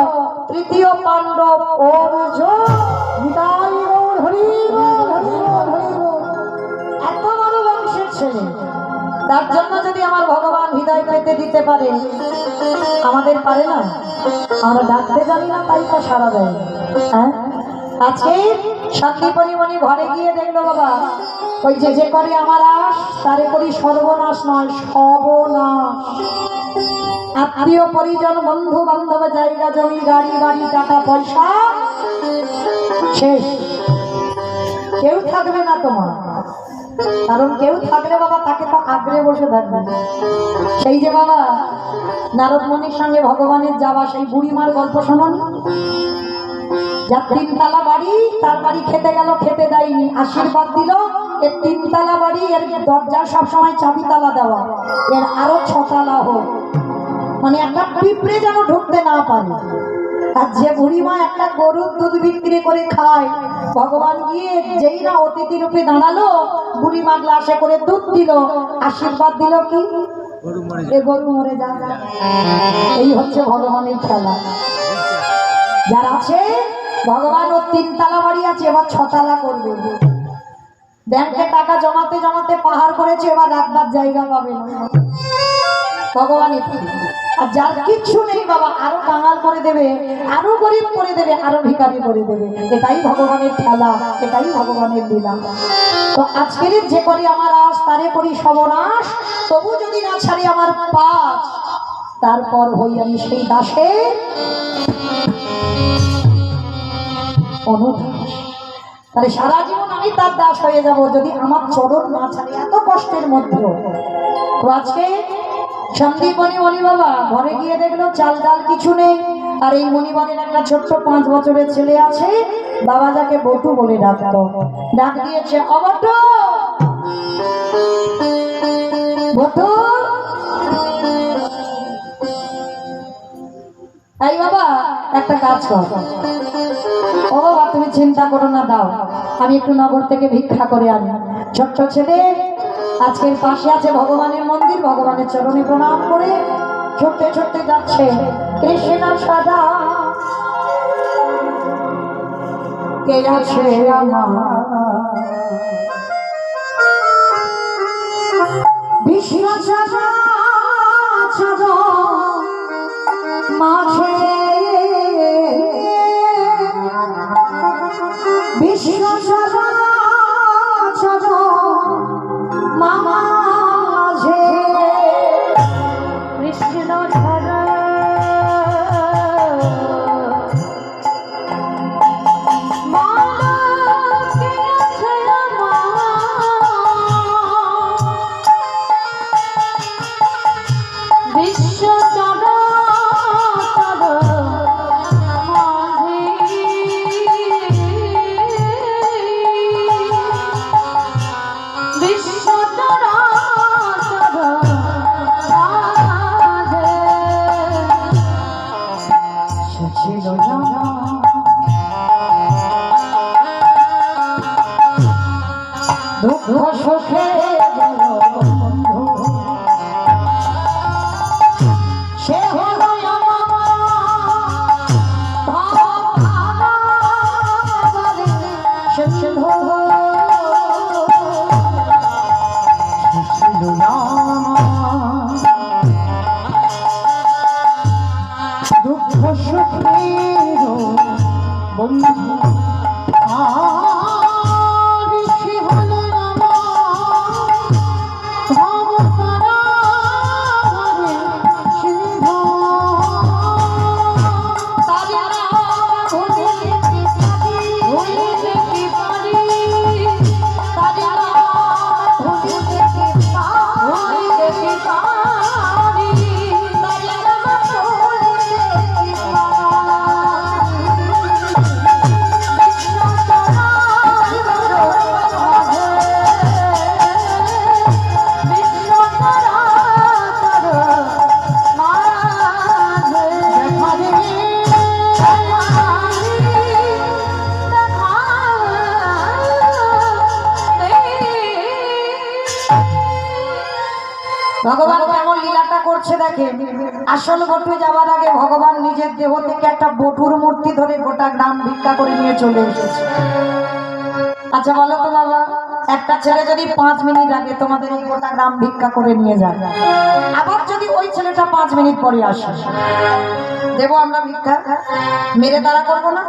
তৃতীয় পাণ্ডব অর্জুন। বিদায় গৌর হরি বল, হরি বল, হরি বল। এত বড় বংশের ছেলে, তার জন্য যদি আমার ভগবান হৃদয় পেতে দিতে পারে, আমাদের পারে না? আমরা ডাকতে জানি না, তাই তো সারা দেয়। হ্যাঁ, আজকে সন্দীপনী ঘরে গিয়ে দেখলো বাবা, ওই যে যে করে আমার আশ তারে করি সর্বনাশ নয়, সর্বনাশ। আত্মীয় পরিজন বন্ধু বান্ধব জায়গা জমি গাড়ি বাড়ি টাকা পয়সা শেষ, কেউ থাকবে না তোমার। কারণ কেউ থাকলে বাবা তাকে তো আগ্রে বসে থাকবে। সেই যে বাবা নারদ মুনির সঙ্গে ভগবানের যাওয়া, সেই বুড়িমার গল্প শুনুন। যার তিনতলা বাড়ি, তার বাড়ি খেতে গেল, খেতে দেয়নি, আশীর্বাদ দিল এর তিনতলা বাড়ি, এর দরজা সবসময় চাবি তালা দেওয়া, এর আরো 6 তালা হোক, মানে একটা পিঁপড়ে যেন ঢুকতে না পারে। আর যে বুড়িমা একটা গরুর দুধ বিক্রি করে খায়, ভগবান গিয়ে যেই না অতিথি রূপে দাঁড়ালো, বুড়িমা গ্লাসে করে দুধ দিল, আশীর্বাদ দিল কি এ গরু মরে যা। এই হচ্ছে ভগবানের খেলা। যার আছে ভগবান, ওর 3 তালা বাড়ি আছে, এবার 6 তালা করবে। ব্যাংকে টাকা জমাতে জমাতে পাহাড় করেছে, এবার রাখবার জায়গা পাবে না। ভগবানের। আর যার কিচ্ছু নেই বাবা, আরো কাঙাল করে দেবে, আরো গরিব করে দেবে, আরো ভিখারি করে দেবে। এটাই ভগবানের খেলা, এটাই ভগবানের লীলা। তো আজকের যে করি আমার আশ, তারে করি সর্বনাশ, তবু যদি না ছাড়ি আমার পাশ, তারপর হই আমি সেই দাসে অনুদাস। তাহলে সারা জীবন আমি তার দাস হয়ে যাব যদি আমার চরণ না ছাড়ে, এত কষ্টের মধ্যে। তো আজকে সন্দীপ মণি বাবা ঘরে গিয়ে দেখলো চাল ডাল কিছু নেই, আর এই মণিবনের একটা ছোট্ট 5 বছরের ছেলে আছে, বাবা যাকে বটু বলে ডাকতো, ডাক দিয়েছে, অবটু বটু। এই বাবা একটা কাজ কর। ও বাবা তুমি চিন্তা করো না, দাও আমি একটু নগর থেকে ভিক্ষা করে আনি। ছোট্ট ছেলে আজকের পাশে আছে ভগবানের মন্দির, ভগবানের চরণে প্রণাম করে ছুটতে ছুটতে যাচ্ছে। কৃষ্ণ সদা কে আছে আমার, বিশ্ব সদা মাঝে বিশ্ব সদা মাঝে কৃষ্ণ ধরা বিশ্ব চরা দুঃখ সুখে সে হলো দুঃখ সুখের বন্ধু ভগবান কেমন লীলাটা করছে দেখে। আসল বটু যাওয়ার আগে ভগবান নিজের দেহ থেকে একটা বটুর মূর্তি ধরে গোটা গ্রাম ভিক্ষা করে নিয়ে চলে এসেছে। আচ্ছা বলো তো বাবা, একটা ছেলে যদি 5 মিনিট আগে তোমাদের এই গোটা গ্রাম ভিক্ষা করে নিয়ে যায়, আবার যদি ওই ছেলেটা 5 মিনিট পরে আসে, দেবো আমরা ভিক্ষা? মেরে তারা করবো না?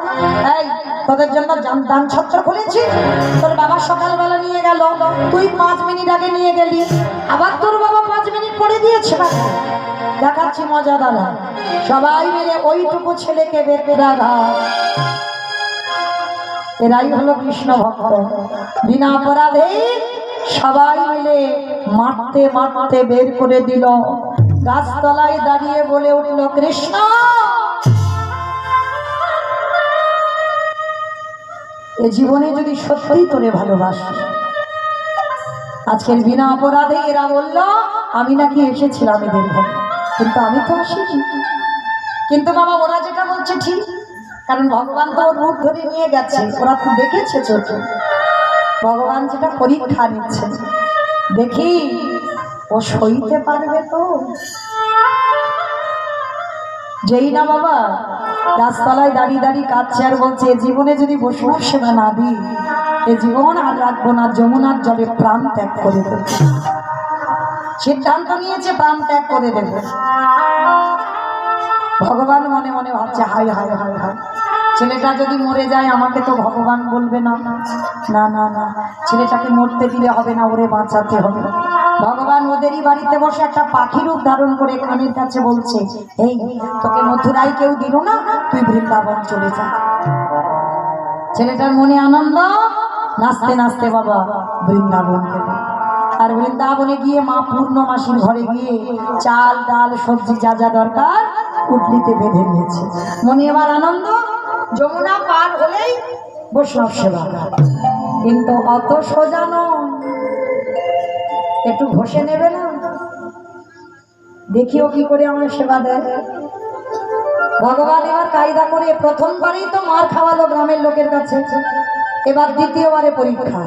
এই তোদের জন্য দান ছত্র খুলেছি, তোর বাবা সকালবেলা নিয়ে গেল, তুই 5 মিনিট আগে নিয়ে গেলি, আবার তোর বাবা 5 মিনিট পরে দিয়েছে। দেখাচ্ছি মজা দাদা, সবাই মিলে ওইটুকু ছেলেকে বেঁধে রাখা। এরাই হলো কৃষ্ণ ভক্ত। বিনা অপরাধে সবাই মিলে মারতে মারতে বের করে দিল। গাছতলায় দাঁড়িয়ে বলে উঠল, কৃষ্ণ এ জীবনে যদি সত্যি তোরে ভালোবাসি, আজকের বিনা অপরাধে এরা বলল আমি নাকি এসেছিলাম এদের ঘরে, কিন্তু আমি তো আসিনি। কিন্তু বাবা ওরা যেটা বলছে ঠিক, কারণ ভগবান তো ওর রূপ ধরে নিয়ে গেছে, ওরা তো দেখেছে চোখে। ভগবান যেটা পরীক্ষা নিচ্ছে, দেখি ও সইতে পারবে তো। যেই না বাবা গাছতলায় দাঁড়িয়ে দাঁড়িয়ে কাঁদছে আর বলছে, এ জীবনে যদি বৈষ্ণব সেবা না দিই, এ জীবন আর রাখবো না, যমুনার জলে প্রাণ ত্যাগ করে দেবে। সিদ্ধান্ত নিয়েছে প্রাণ ত্যাগ করে দেবে। ভগবান মনে মনে ভাবছে, হায় হায় হায় হায়, ছেলেটা যদি মরে যায় আমাকে তো ভগবান বলবে না, না না না, ছেলেটাকে মরতে দিলে হবে না, ওরে বাঁচাতে হবে। ভগবান ওদেরই বাড়িতে বসে একটা পাখি রূপ ধারণ করে কানের কাছে বলছে, এই তোকে মথুরায় কেউ দিল না, তুই বৃন্দাবন চলে যা। ছেলেটার মনে আনন্দ, নাচতে নাচতে বাবা বৃন্দাবন গেল। আর বৃন্দাবনে গিয়ে মা পূর্ণমাসীর ঘরে গিয়ে চাল ডাল সবজি যা যা দরকার উটলিতে বেঁধে নিয়েছে। মনে এবার আনন্দ, যমুনা পার হলেই বৈষ্ণব সেবা। কিন্তু অত সোজা নয়, একটু ঘষে নেবে না, দেখিও কি করে আমার সেবা দেয়। ভগবান এবার কায়দা করে প্রথমবারই তো মার খাওয়ালো গ্রামের লোকের কাছে, এবার দ্বিতীয়বারে পরীক্ষা।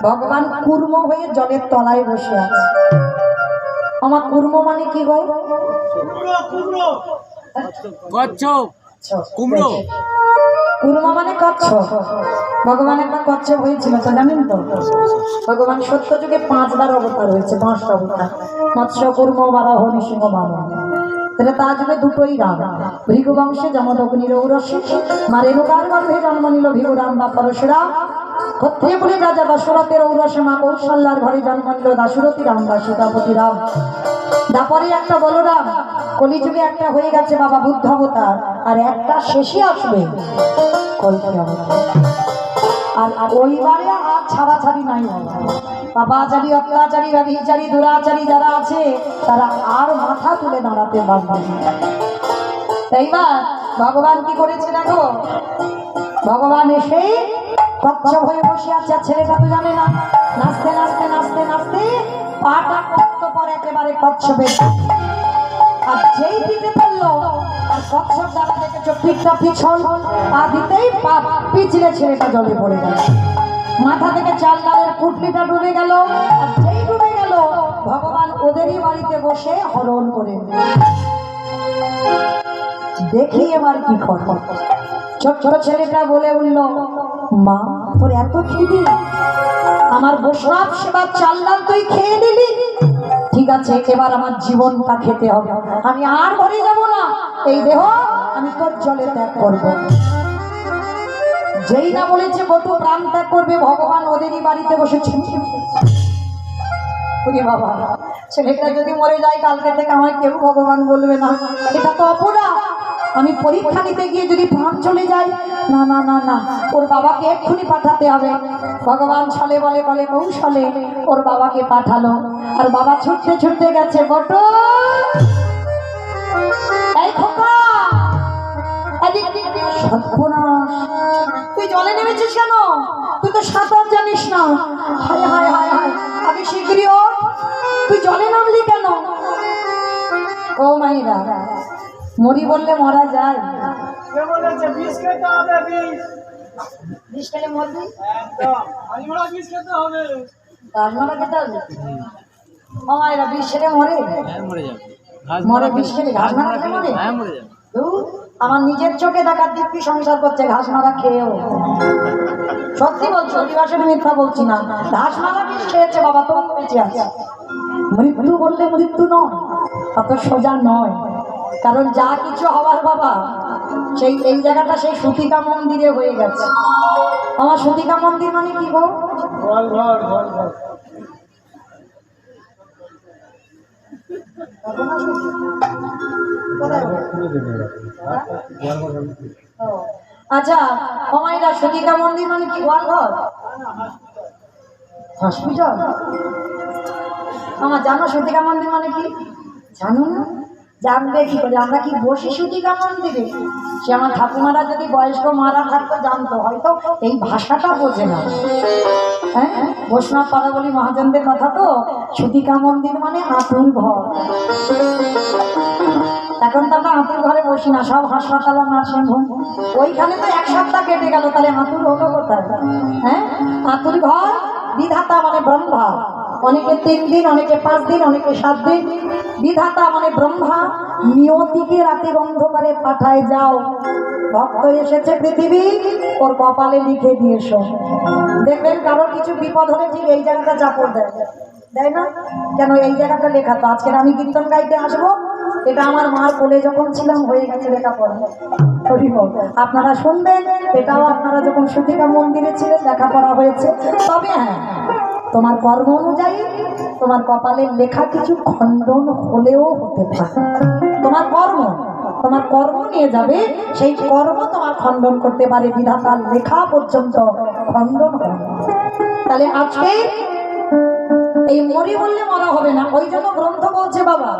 ভগবান কুর্ম হয়ে জলের তলায় বসে আছে। আমার কুর্ম মানে কি গো? কচ্ছপ, কুমড়ো। কুর্ম মানে কচ্ছপ। ভগবান একবার কচ্ছপ হয়েছিল তো জানেন তো? ভগবান সত্য যুগে 5 বার অবতার হয়েছে, 5টা অবতার, মৎস্য কুর্ম বারাহ নৃসিংহ বামন। তাহলে তার যুগে দুটোই রাম। ভৃগু বংশে যমদগ্নির ঔরসে মা রেণুকার গর্ভে জন্ম নিল ভিগুরাম বা পরশুরাম। ক্ষত্রিয়কুলে রাজা দশরথের ঔরসে মা কৌশল্যার ঘরে জন্ম নিল দাশরথী রাম বা সীতাপতি রাম। তারপরে একটা বলরাম, কলিযুগে একটা হয়ে গেছে বাবা বুদ্ধ অবতার, আর একটা শেষে আসবে কল্কি অবতার। আর ওইবারে আর ছাড়াছাড়ি নাই বাবা। পাপাচারী, অত্যাচারী, ব্যভিচারী, দুরাচারী যারা আছে তারা আর মাথা তুলে দাঁড়াতে পারবে না। তাইবার ভগবান কি করেছে দেখো, ভগবান এসে কচ্ছপ হয়ে বসে আছে। ছেলেটা তো জানে না, নাচতে নাচতে নাচতে নাচতে পাটা কত পর একেবারে কচ্ছপের, আর যেই পিঠে পড়লো আর কচ্ছপ যারা দেখেছো পিঠটা পিছল, পা দিতেই পা পিছলে ছেলেটা জলে পড়ে গেল। মাথা থেকে চাল ডালের পুটলিটা ডুবে গেল, আর যেই ডুবে গেল ভগবান ওদেরই বাড়িতে বসে হরণ করে দেখি এবার কি কর। ছোট ছেলেটা বলে উঠল, মা তোর এত খিদে, আমার বৈষ্ণব সেবার চাল ডাল তুই খেয়ে নিলি, ঠিক আছে এবার আমার জীবনটা খেতে হবে, আমি আর ঘরে যাব না, এই দেহ আমি তোর জলে ত্যাগ করব। যেই না বলেছে বটু প্রাণ ত্যাগ করবে, ভগবান ওদেরই বাড়িতে বসেছে। বাবা ছেলেটা যদি মরে যায় কালকে থেকে আমায় কেউ ভগবান বলবে না, এটা তো অপরাধ। আমি পরীক্ষা নিতে গিয়ে যদি প্রাণ চলে যায়, না না না না, ওর বাবাকে এক্ষুনি পাঠাতে হবে। ভগবান ছলে বলে বলে কৌশলে ওর বাবাকে পাঠালো, আর বাবা ছুটতে ছুটতে গেছে। বটু, এই খোকা, সর্বনাশ, তুই জলে নেমেছিস কেন? তুই তো সাঁতার জানিস না। হায় হায় হায় হায়, আগে শিগগিরই ওঠ, তুই জলে নামলি কেন? ও মাইরা, মরি বললে মরা যায়? বিষ খেতে হবে, বিষ খেলে মরবি? বিষ খেতে হবে। গাছমারা খেতে হবে? ও মাইরা, বিষ খেলে মরে? মরে বিষ খেলে? ঘাস মারা খেলে মরে? ধুর, আমার নিজের চোখে দেখার দিব্যি সংসার করছে ঘাস মারা খেয়েও। সত্যি বলছি, অধিবাসের মিথ্যা বলছি না। ঘাস মারা বিষ খেয়েছে বাবা, তো বেঁচে আছে। মৃত্যু বললে মৃত্যু নয়, অত সোজা নয়, কারণ যা কিছু হওয়ার বাবা সেই এই জায়গাটা সেই সুতিকা মন্দিরে হয়ে গেছে। আমার সুতিকা মন্দির মানে কি গো? আচ্ছা কমাইরা, সুতিকা মন্দির মানে কি? গোয়ালঘর, হসপিটাল? আমার জানো সুতিকা মন্দির মানে কি? জানো না? জানবে কি করে? আমরা কি বসি সুতিকা মন্দিরে? সে আমার ঠাকুমারা যদি বয়স্ক মারা থাকতো জানতো, হয়তো এই ভাষাটা বোঝে না। হ্যাঁ, বৈষ্ণব পাড়া বলি মহাজনদের কথা তো। সুতিকা মন্দির মানে আতুর ঘর। এখন তো আমরা হাতুর ঘরে বসি না, সব হাসপাতাল আর নার্সিংহোম। ওইখানে তো 1 সপ্তাহ কেটে গেল, তাহলে হাতুর হলো কোথায়? হ্যাঁ, হাতুর ঘর বিধাতা মানে ব্রহ্মা, অনেকে 3 দিন, অনেকে 5 দিন, অনেকে 7 দিন। বিধাতা মানে ব্রহ্মা নিয়তিকে রাতের অন্ধকারে পাঠায়, যাও ভক্ত এসেছে পৃথিবী, ওর কপালে লিখে দিয়েছো। দেখবেন কারোর কিছু বিপদ হলে ঠিক এই জায়গাটা চাপড় দেয়, তাই না? কেন এই জায়গাটা লেখা তো আজকের আমি কীর্তন গাইতে আসবো, এটা আমার মার কোলে যখন ছিলাম হয়ে গেছে লেখাপড়া। আপনারা শুনবেন, এটাও আপনারা যখন সুতিকা মন্দিরে ছিলেন লেখাপড়া হয়েছে। তবে হ্যাঁ, তোমার কর্ম অনুযায়ী তোমার কপালের লেখা কিছু খণ্ডন হলেও হতে পারে। তোমার কর্ম নিয়ে যাবে, সেই কর্ম তোমার খণ্ডন করতে পারে, বিধাতার লেখা পর্যন্ত খণ্ডন হয়। তাহলে আজকে এই মরি বললে মরা হবে না, ওই জন্য গ্রন্থ বলছে বাবা,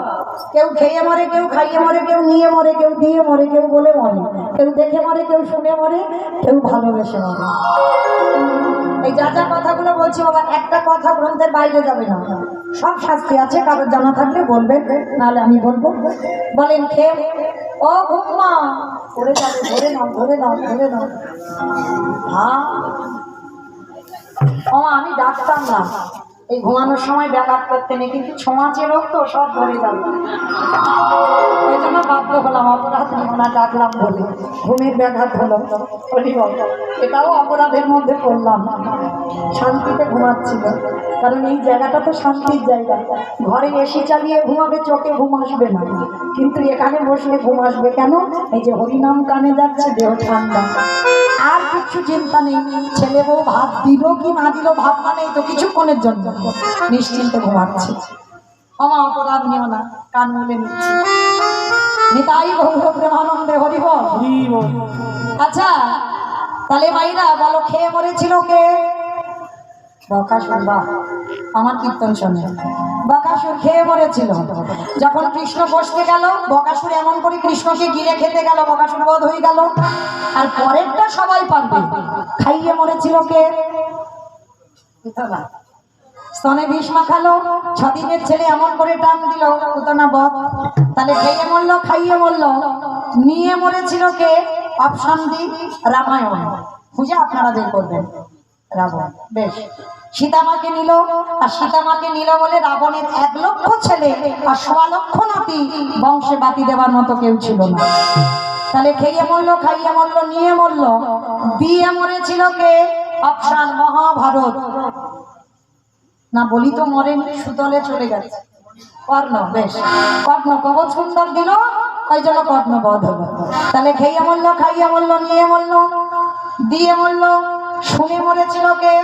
কেউ খেয়ে মরে, কেউ খাইয়ে মরে, কেউ নিয়ে মরে, কেউ দিয়ে মরে, কেউ বলে মরে, কেউ দেখে মরে, কেউ শুনে মরে, কেউ ভালোবেসে মরে। এই যা যা কথাগুলো বলছি বাবা, একটা কথা গ্রন্থের বাইরে যাবে না, সব শাস্তি আছে। কারোর জানা থাকলে বলবেন, নাহলে আমি বলবো। বলেন খেয়ে ও ঘুমা পড়ে যাবে, ধরে নাও, ধরে নাও, ধরে নাও। হ্যাঁ ও আমি ডাকতাম না, এই ঘুমানোর সময় ব্যাঘাত করতে নেই, কিন্তু ছোঁয়াচে রোগ তো সব ধরে যাবে, ওই জন্য বাধ্য হলাম, অপরাধ না ডাকলাম বলে ঘুমের ব্যাঘাত হলো। এটাও অপরাধের মধ্যে পড়লাম। শান্তিতে ঘুমাচ্ছিল, কারণ এই জায়গাটা তো শান্তির জায়গা। ঘরে এসি চালিয়ে ঘুমাবে, চোখে ঘুম আসবে না, কিন্তু এখানে বসলে ঘুম আসবে। কেন? এই যে হরিনাম কানে যাচ্ছে, দেহ ঠান্ডা, আর কিছু চিন্তা নেই। ছেলে বউ ভাত দিল কি না দিল ভাবনা নেই তো, কিছুক্ষণের জন্য নিশ্চিন্তে ঘুমাচ্ছে। আমার অপরাধ নিও না, কান মুলে নিচ্ছি। নিতাই গৌর প্রেমানন্দে হরি বল। আচ্ছা তাহলে মাইরা বলো, খেয়ে মরেছিল কে? বকাসুর। বাহ, আমার কীর্তন শোনে। বকাসুর খেয়ে মরেছিল। যখন কৃষ্ণ বসতে গেল, বকাসুর এমন করে কৃষ্ণকে গিলে খেতে গেল, বকাসুর বধ হয়ে গেল। আর পরেরটা সবাই পারবে। খাইয়ে মরেছিল কে? স্তনে বিষ মাখালো, 6 দিনের ছেলে এমন করে টান দিল, পুতনা বধ। তাহলে খেয়ে মরলো, খাইয়ে মরলো। নিয়ে মরেছিল কে? Option D, Ramayan. খুঁজে আপনারা বের করবেন। রাবণ। বেশ, সীতামাকে নিল, আর সীতামাকে নিল বলে রাবণের 1 লক্ষ ছেলে আর 1.25 লক্ষ নাতি, বংশে বাতি দেওয়ার মতো কেউ ছিল না। তাহলে খেয়ে মরলো, খাইয়ে মরলো, নিয়ে মরলো। দিয়ে মরেছিল কে? অপশন মহাভারত। না বলি তো মরেনি, সুতলে চলে গেছে। কর্ণ। বেশ, কর্ণ কবচ কুণ্ডল দিল, ওই জন্য কর্ণ বধ হলো। তাহলে খেয়ে মরলো, খাইয়ে মরলো, নিয়ে মরলো, দিয়ে মরলো। শুনে মরেছিল কে?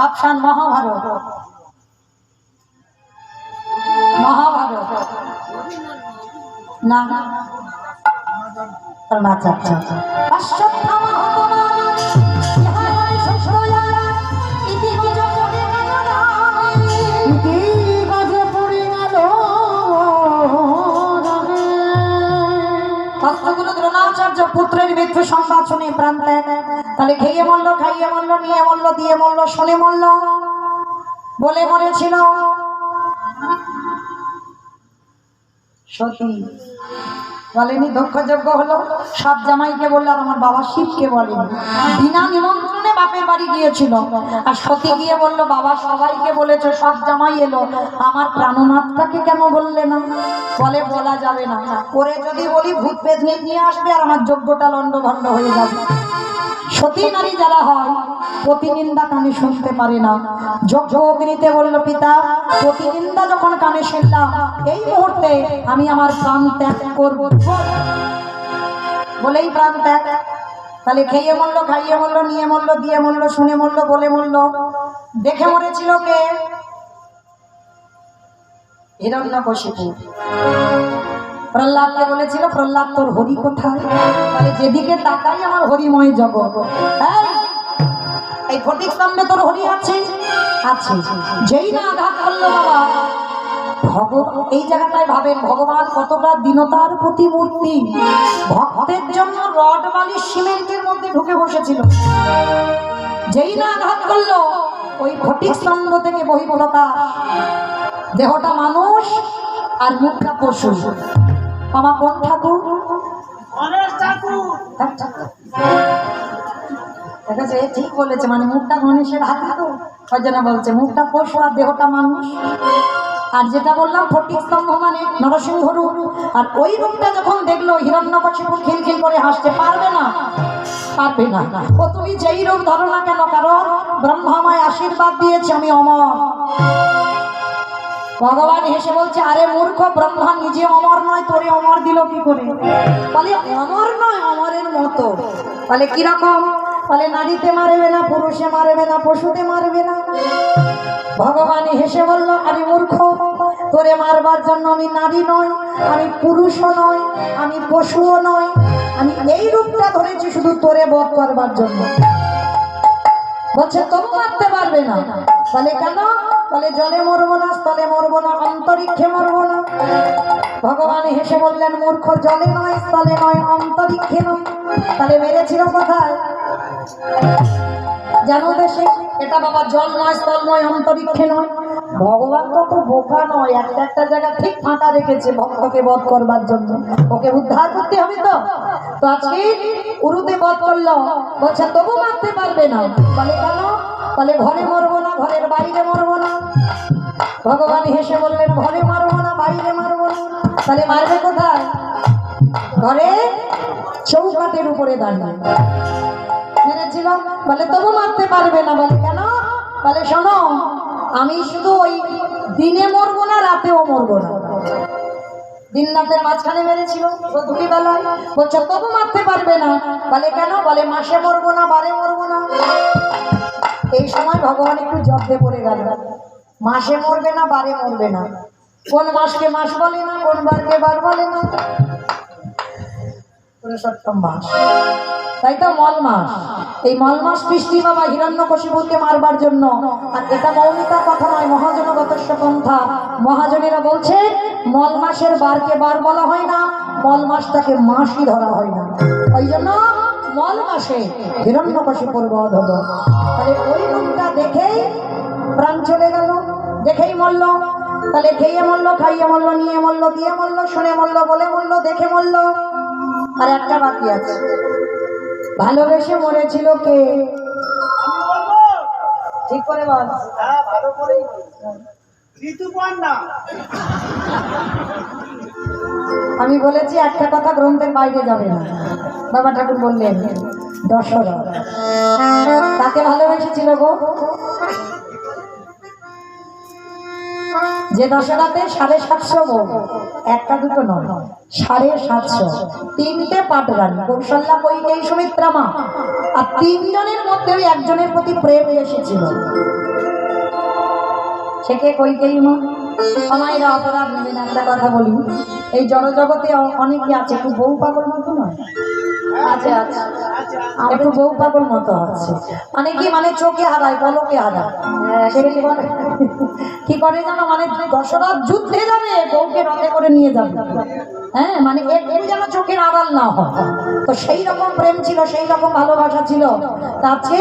অপশন মহাভারত। মহাভারত না, আচ্ছা আচ্ছা দ্রোণাচার্য পুত্রের মৃত্যু সংবাদ শুনে প্রাণ ত্যাগ। তাহলে খেয়ে মরলো, খাইয়ে মরলো, নিয়ে মরলো, দিয়ে মরলো, শুনে মরলো। বলে মরেছিল সতী। বলেনি দক্ষযজ্ঞ হলো, সব জামাইকে বললো, আর আমার বাবা শিবকে বলেনি। বিনা নিমন্ত্রণে বাপের বাড়ি গিয়েছিল, আর সতী গিয়ে বললো, বাবা সবাইকে বলেছে, সব জামাই এলো, আমার প্রাণনাথটাকে কেন বললে না? বলে বলা যাবে না, করে যদি বলি ভূত পেতনি নিয়ে আসবে, আর আমার যজ্ঞটা লন্ডভন্ড হয়ে যাবে। সতী নারী যারা হয় প্রতিনিন্দা কানে শুনতে পারে না। যজ্ঞ অগ্নিতে বলল, পিতা প্রতিনিন্দা যখন কানে শুনলাম, এই মুহূর্তে আমি আমার প্রাণ ত্যাগ করব বলেই প্রাণ ত্যাগ। তাহলে খেয়ে মরলো, খাইয়ে মরলো, নিয়ে মরলো, দিয়ে মরলো, শুনে মরলো, বলে মরলো। দেখে মরেছিল কে? হিরণ্যকশিপু। প্রহ্লাদকে বলেছিল, প্রহ্লাদ তোর হরি কোথায়? তাহলে যেদিকে তাকাই আমার হরিময় জগৎ। এই ফটিক স্তম্ভে তোর হরি আছে, আছে। যেই না আঘাত করলো বাবা, এই জায়গাটায় ভাবেন ভগবান কতটা দীনতার প্রতিমূর্তি। ভক্তের জন্য রড বালি সিমেন্টের মধ্যে ঢুকে বসেছিল। যেই না আঘাত করলো, ওই ফটিক স্তম্ভ থেকে বহিঃপ্রকাশ। দেহটা মানুষ আর মুখটা পশু। আমার কোন ঠাকুর? গণেশ ঠাকুর। ঠিক আছে, ঠিক বলেছে, মানে মুখটা গণেশের হাতে তো ওই জন্য বলছে মুখটা পশু আর দেহটা মানুষ। আর যেটা বললাম ফটিক স্তম্ভ মানে নরসিংহ রূপ। আর ওই রূপটা যখন দেখলো হিরণ্যকশিপু খিলখিল করে হাসতে পারবে না, পারবে না। ও তুমি যেই রূপ ধরো না কেন, কারণ ব্রহ্মা আমায় আশীর্বাদ দিয়েছে আমি অমর। ভগবান হেসে বলছে, আরে মূর্খ, ব্রহ্মা নিজে অমর নয়, তোরে অমর দিল কি করে? বলে অমর নয়, অমরের মতো। বলে কিরকম? বলে নারীতে মারবে না, পুরুষে মারবে না, পশুতে মারবে না। ভগবান হেসে বলল, আরে মূর্খ, তোরে মারবার জন্য আমি নারী নয়, আমি পুরুষও নয়, আমি পশুও নয়, আমি এই রূপটা ধরেছি শুধু তোরে বধ করবার জন্য। বলছে তবু মারতে পারবে না। বলে কেন? বলে জলে মরবো না, স্থলে মরবো না, অন্তরিক্ষে মরবো না। ভগবান হেসে বললেন, মূর্খ, জলে নয়, স্থলে নয়, অন্তরিক্ষে নয়, তাহলে মেরেছিল কোথায়? জানো দেশে। এটা বাবা জল নয়, স্থল নয়, অন্তরিক্ষে নয়। ভগবান তো বোকা নয়, একটা একটা জায়গা ঠিক ফাঁকা রেখেছে ভক্তকে বধ করবার জন্য। ওকে উদ্ধার করতে হবে তো। তো আজকে উরুতে বধ করলো, বলছে তবু মারতে পারবে না। বলে কেন? বলে ঘরে মরবো না, ঘরের বাইরে মরবো না। ভগবান হেসে বললেন, ঘরে মারবো না, বাইরে মারবো না, তাহলে মারবে কোথায়? ঘরে চৌকাঠের উপরে দাঁড়িয়ে মেরেছিল। বলে তবু মারতে পারবে না। বলে কেন? বলে শোনো, আমি শুধু ওই দিনে মরবো না, রাতেও মরবো না। দিন রাতের মাঝখানে মেরেছিল গধূলি বেলায়। বলছে তবু মারতে পারবে না। বলে কেন? বলে মাসে মরবো না, বারে মরবো না। এই সময় ভগবান একটু জব্দে পড়ে গেল। মাসে মরবে না, বারে মরবে না। কোন মাসকে মাস বলে না, কোন বারকে বার বলে না। পুরুষোত্তম মাস, তাই তো মল মাস। এই মল মাস সৃষ্টি বাবা হিরণ্যকশিপুকে মারবার জন্য। আর এটা মৌমিতার কথা নয়, মহাজনগতস্য পন্থা। মহাজনেরা বলছে মল মাসের বারকে বার বলা হয় না, মল মাসটাকে মাসই ধরা হয় না। ওই জন্য মল মাসে হিরণ্যকশিপুর বধ হলো। তাহলে ওই রূপটা দেখেই প্রাণ চলে গেল, দেখেই মরল। তাহলে খেয়ে মরল, খাইয়ে মরল, নিয়ে মরল, দিয়ে মরল, শুনে মরল, বলে মরল, দেখে মরল। আর একটা বাকি আছে, ভালোবেসে মরেছিল কে? আমি বলবো। ঠিক করে বল। হ্যাঁ, ভালো করেই বলবো। ঋতুপর্ণা। আমি বলেছি একটা কথা গ্রন্থের বাইরে যাবে না। বাবা ঠাকুর বললেন দশরথ। তাকে ভালোবেসেছিল গো, যে দশরথে 750 বউ, একটা দুটো নয়, 750, 3টে পাটরানী, কৌশল্যা, কইকেয়ী, সুমিত্রা মা। আর 3 জনের মধ্যে ওই একজনের প্রতি প্রেম এসেছিল। সে কে? কইকেয়ী মা। আমায়রা অপরাধ নেবেন, একটা কথা বলি, এই জড়জগতে অনেকে আছে একটু বউ পাগল মতো নয়? আছে, আছে, একটু বউ পাগল মতো আছে। মানে কি? মানে চোখে হারায়, পলকে হারায়। সেটা কি বলে? কি করে জানো? মানে দশরথ যুদ্ধে যাবে, বউকে রথে করে নিয়ে যাবে। হ্যাঁ, মানে একটু যেন চোখের আড়াল না হয়। তো সেই রকম প্রেম ছিল, সেই রকম ভালোবাসা ছিল। তাতে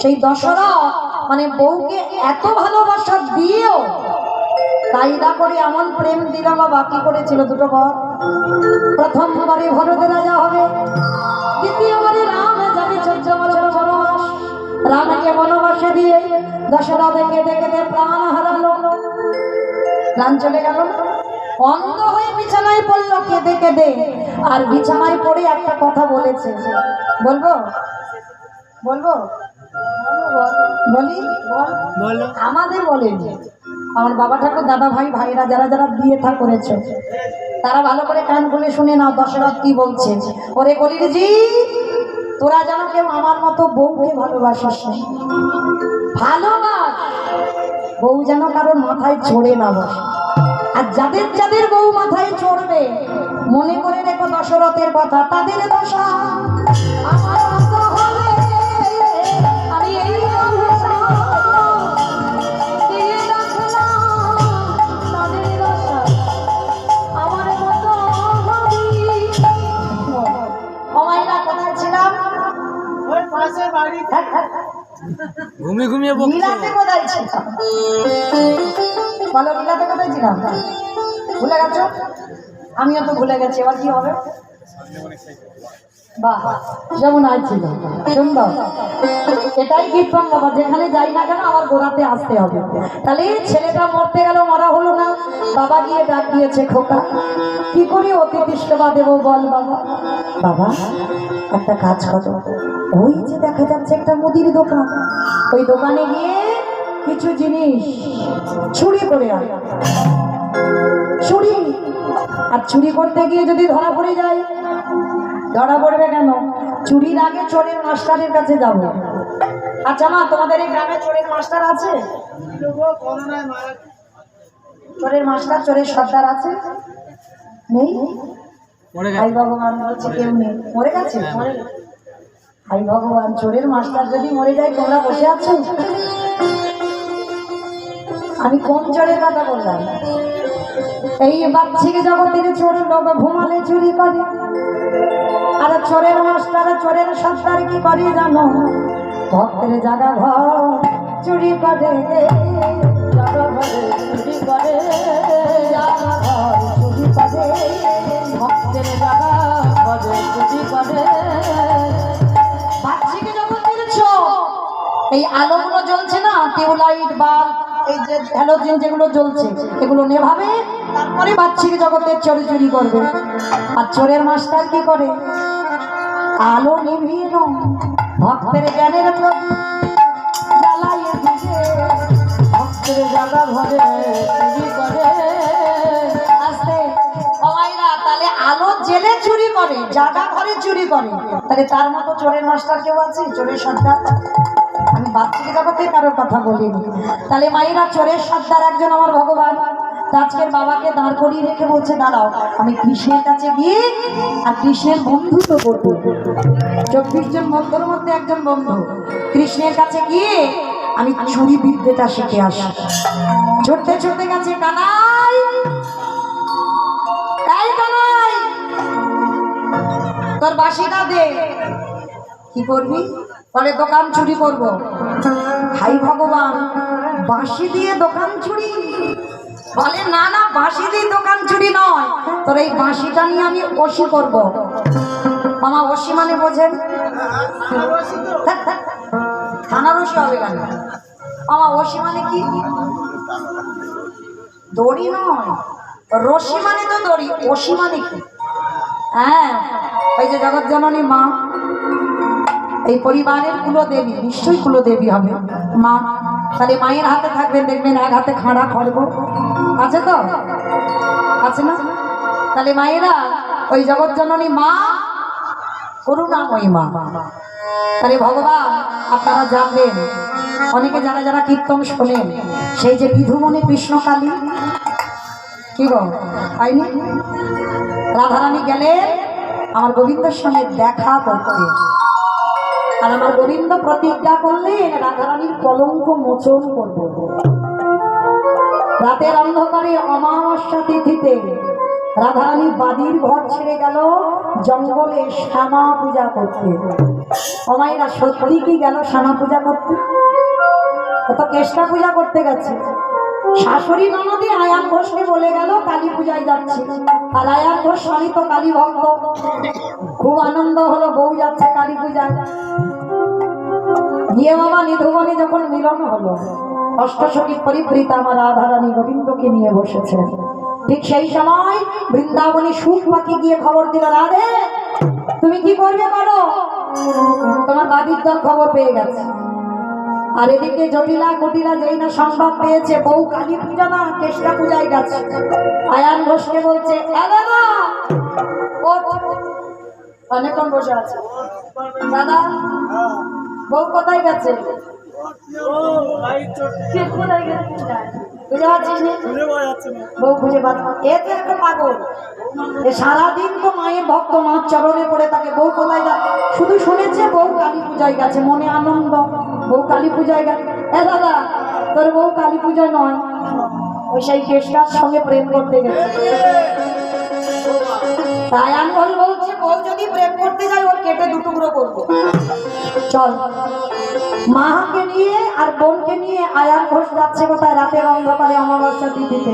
সেই দশরথ মানে বউকে এত ভালোবাসা দিয়েও কায়দা করে এমন প্রেম দিল বা বাকি করেছিল দুটো বর। প্রথমবারে ভরত রাজা হবে, দ্বিতীয়বারে রাম যাবে 14 বছর বনবাস। রামকে বনবাসে দিয়ে দশরথ কেঁদে কেঁদে প্রাণ হারালো। প্রাণ চলে গেল, অন্ধ হয়ে বিছানায় পড়লো কেঁদে কেঁদে। আর বিছানায় পড়ে একটা কথা বলেছে, বলবো? বলবো? বলি? বলো। আমাদের বলেনি, আমার বাবা ঠাকুর, দাদা ভাই, ভাইরা যারা যারা বিয়ে থা করেছে তারা ভালো করে কান খুলে শুনে নাও দশরথ কি বলছে। ওরে কলির জি, তোরা যেন কেউ আমার মতো বউকে ভালোবাসিস না। ভালোবাস, বউ যেন কারোর মাথায় চড়ে না বসে। আর যাদের যাদের বউ মাথায় চড়বে, মনে করে রেখো দশরথের কথা, তাদের দশা আমার মতো হবে। আমি এই দশা দিয়ে রাখলাম, তাদের দশা আমার মতো হবে। আমায়রা কোথায় ছিলাম? ওই পাশে বাড়ি। ঘুমিয়ে ঘুমিয়ে বকছে। লীলাতে কোথায় ছিলাম? বলো, লীলাতে কোথায় ছিলাম? ভুলে গেছো? আমিও তো ভুলে গেছি, এবার কি হবে? বাহ, যেমন আইছিল সুন্দর। এটাই কীর্তন বাবা, যেখানে যাই না কেন আমার গোড়াতে আসতে হবে। তাহলে ছেলেটা মরতে গেল, মরা হলো না, বাবা গিয়ে ডাক দিয়েছে, খোকা কি করি অতিথি সেবা দেবো বল বাবা। বাবা একটা কাজ করো, ওই যে দেখা যাচ্ছে একটা মুদির দোকান, ওই দোকানে গিয়ে কিছু জিনিস চুরি করে আন। চুরি, আর চুরি করতে গিয়ে যদি ধরা পড়ে যায়? ধরা পড়বে কেন? চুরির আগে চোরের মাস্টারের কাছে যাবো। আচ্ছা মা, তোমাদের এই গ্রামে চোরের মাস্টার আছে? চোরের মাস্টার, চোরের সর্দার আছে? নেই? হাই ভগবান, বলছে কেউ নেই, মরে গেছে। হাই ভগবান, চোরের মাস্টার যদি মরে যায়, তোমরা বসে আছো? আমি কোন চোরের কথা বললাম? এই বাচ্চিক জগতের চোর লোক ঘুমালে চুরি করে, আর চোরের মাস্টার চোরের সর্দার কি করে জানো? ভক্তের জায়গা ঘর চুরি করে, জায়গা ঘরে চুরি করে, জায়গা ঘর চুরি করে, ভক্তের জায়গা ঘরে চুরি করে। বাচ্চিক জগতের চোর, এই আলোগুলো জ্বলছে না, টিউবলাইট বাল্ব, এই যে হ্যালোজেন যেগুলো জ্বলছে, এগুলো নেভাবে, তারপরে বাচ্চিক জগতের চোরে চুরি করবে। আর চোরের মাস্টার কি করে? আলো নিভিয়ে ভক্তের জ্ঞানের জ্বালাইয়ে দিবে, ভক্তের জায়গা ঘরে চুরি করে। আস্তে সবাইরা, তাহলে আলো জেলে চুরি করে, জায়গা ঘরে চুরি করে, তাহলে তার মতো চোরের মাস্টার কেউ আছে? চোরের সর্দার? আমি বাচ্চিক জগতে কারোর কথা বলিনি। তাহলে মায়েরা, চোরের সর্দার একজন আমার ভগবান। আজকের বাবাকে দাঁড় করিয়ে রেখে বলছে, দাঁড়াও আমি কৃষ্ণের কাছে গিয়ে আর কৃষ্ণের বন্ধুত্ব করবো। 24 জন বন্ধুর মধ্যে একজন বন্ধু, কৃষ্ণের কাছে গিয়ে আমি চুরি বিদ্যেটা শিখে আসি। ছুটতে ছুটতে গেছে, কানাই এই কানাই, তোর বাঁশিটা দে। কি করবি? বলে দোকান চুরি করব। হাই ভগবান, বাঁশি দিয়ে দোকান চুরি? বলে না না, বাঁশি দিয়ে দোকান চুরি নয়, তোর এই বাঁশিটা নিয়ে আমি ওসি করব। মামা ওসি মানে বোঝেন? থানার ওসি হবে কেন? মামা ওসি মানে কি? দড়ি নয়, রশি মানে তো দড়ি, ওসি মানে কি? হ্যাঁ, ওই যে জগৎ জননী মা, এই পরিবারের কুলদেবী, নিশ্চয়ই কুলদেবী হবে মা। তাহলে মায়ের হাতে থাকবেন, দেখবেন এক হাতে খাড়া খড়গ আছে তো, আছে না? তাহলে মায়েরা, ওই জগৎ জননী মা করুণাময়ী মা। তাহলে ভগবান আপনারা জানবেন, অনেকে যারা যারা কীর্তন শোনেন, সেই যে বিধুমণি কৃষ্ণকালী, কি গো পাইনি? রাধারানী গেলেন আমার গোবিন্দের সঙ্গে দেখা করতে, আর আমার গোবিন্দ প্রতিজ্ঞা করলেন রাধারানীর কলঙ্ক মোচন করব। রাতের অন্ধকারে অমাবস্যা তিথিতে রাধারানী বাদির ঘর ছেড়ে গেল জঙ্গলে শ্যামা পূজা করতে। অমাইরা সত্যি কি গেল শ্যামা পূজা করতে? কত কেষ্টা পূজা করতে গেছে। শাশুড়ি ননদী আয়ান ঘোষকে বলে গেল কালী পূজায় যাচ্ছি, আর আয়ান ঘোষ স্বামী তো কালী ভক্ত, খুব আনন্দ হলো, বউ যাচ্ছে কালী পূজায়। গিয়ে বাবা নিধুবনে যখন মিলন হলো, অষ্টসখী পরিবৃতা আমার রাধারানী গোবিন্দকে নিয়ে বসেছে। ঠিক সেই সময় বৃন্দাবনে সুখ পাখি গিয়ে খবর দিল, রাধে তুমি কি করবে করো, তোমার বাড়ির দল খবর পেয়ে গেছে। আর এদিকে জটিলা কুটিলা যেই না সংবাদ পেয়েছে বউ কালী পূজা না কেষ্টা পূজায় গেছে, আয়ান ঘোষকে বলছে দাদা অনেকক্ষণ বসে আছে, দাদা বউ কোথায় গেছে? বুঝে পাচ্ছিস না? বউ খুঁজে পাচ্ছে, এ তো একটা পাগল, সারাদিন তো মায়ের ভক্ত, মার চরণে পড়ে থাকে, বউ কোথায় যায়? শুধু শুনেছে বউ কালী পূজায় গেছে, মনে আনন্দ, বউ কালী পূজায় গেছে। এ দাদা তোর বউ কালী পূজায় নয়, ওই সেই কেষ্টার সঙ্গে প্রেম করতে গেছে। তাই আমি বলছি বউ যদি প্রেম করতে যায় ওর কেটে দুটুকরো করবো। চল, মাকে নিয়ে আর বোনকে নিয়ে আয়ান ঘোষ যাচ্ছে কোথায়? রাতের অন্ধকারে অমাবস্যা তিথিতে।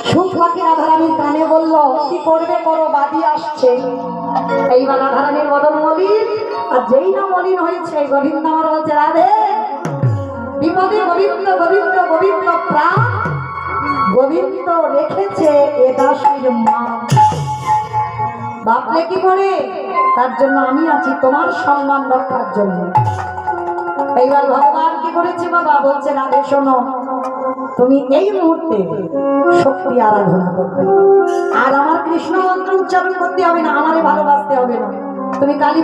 সুখ পাখি রাধারানীর কানে বলল কি করবে করো, বাদী আসছে। এইবার রাধারানীর বদন মলিন, আর যেই না মলিন হয়েছে গোবিন্দ আমার বলছে রাধে বিপদে গোবিন্দ গোবিন্দ গোবিন্দ প্রাণ গোবিন্দ রেখেছে এ দাসীর মা। ভাবলে কি করে? তার জন্য আমি আছি তোমার সম্মান রক্ষার জন্য। এইবার ভগবান কি করেছে বাবা? বলছে রাধে শোনো, তুমি এই মুহূর্তে শক্তি আরাধনা করবে, আর আমার কৃষ্ণ মন্ত্র উচ্চারণ করতে হবে না, আমারে ভালোবাসতে হবে না। তুমি খালি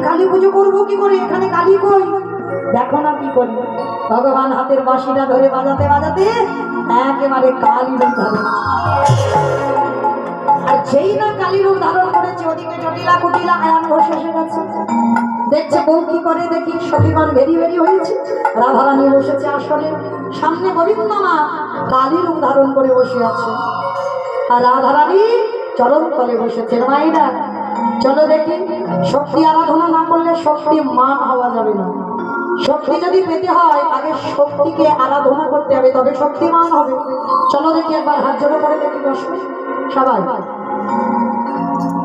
কালী পুজো করবো কি করে? এখানে কালী কই? দেখো না কি করি। ভগবান হাতের বাঁশিটা ধরে বাজাতে বাজাতে একেবারে কালী রূপ ধারণ, আর যেই না কালী রূপ ধারণ করেছে ওদিকে জটিলা কুটিলা আয়ান ঘোষ এসে গেছে। দেখছে বউ কি করে, দেখি সতীমান ভেরি ভেরি হয়েছে। রাধারানী বসেছে আসলে, সামনে গোবিন্দ মা কালী রূপ ধারণ করে বসে আছে, আর রাধারানী চরণ তলে বসেছে। মায়েরা চলো দেখি, শক্তি আরাধনা না করলে শক্তি মান হওয়া যাবে না। শক্তি যদি পেতে হয় আগে শক্তিকে আরাধনা করতে হবে, তবে শক্তিমান হবে। চলো দেখি একবার হাত জোড়ো করে দেখি, বসো সবাই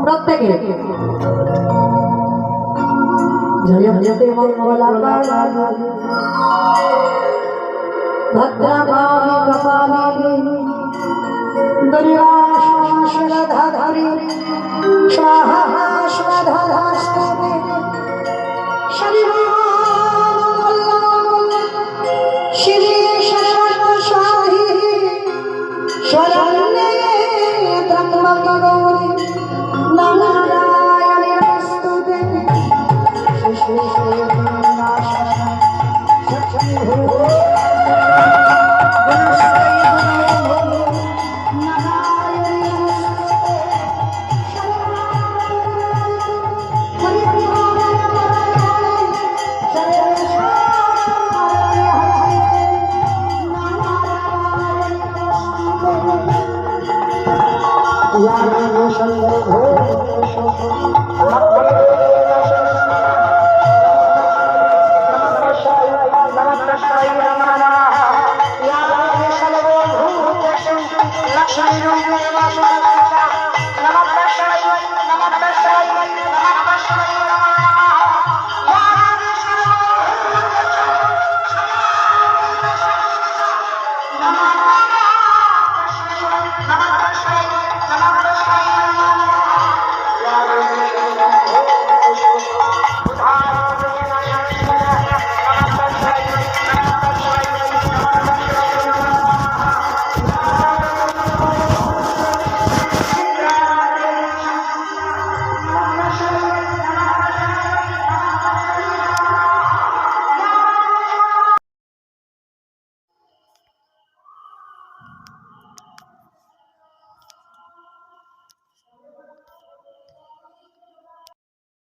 প্রত্যেকে। জয় জয়তে মঙ্গলাকালী ভদ্রকালী কপালী দুর্গা শাশ্বধাধারী স্বাহা স্বাধাধাস্তুতে শ্রী সরস্বতী শরণ্যে ত্র্যম্বকে গৌরী নারায়ণী নমস্তুতে। Lakshmi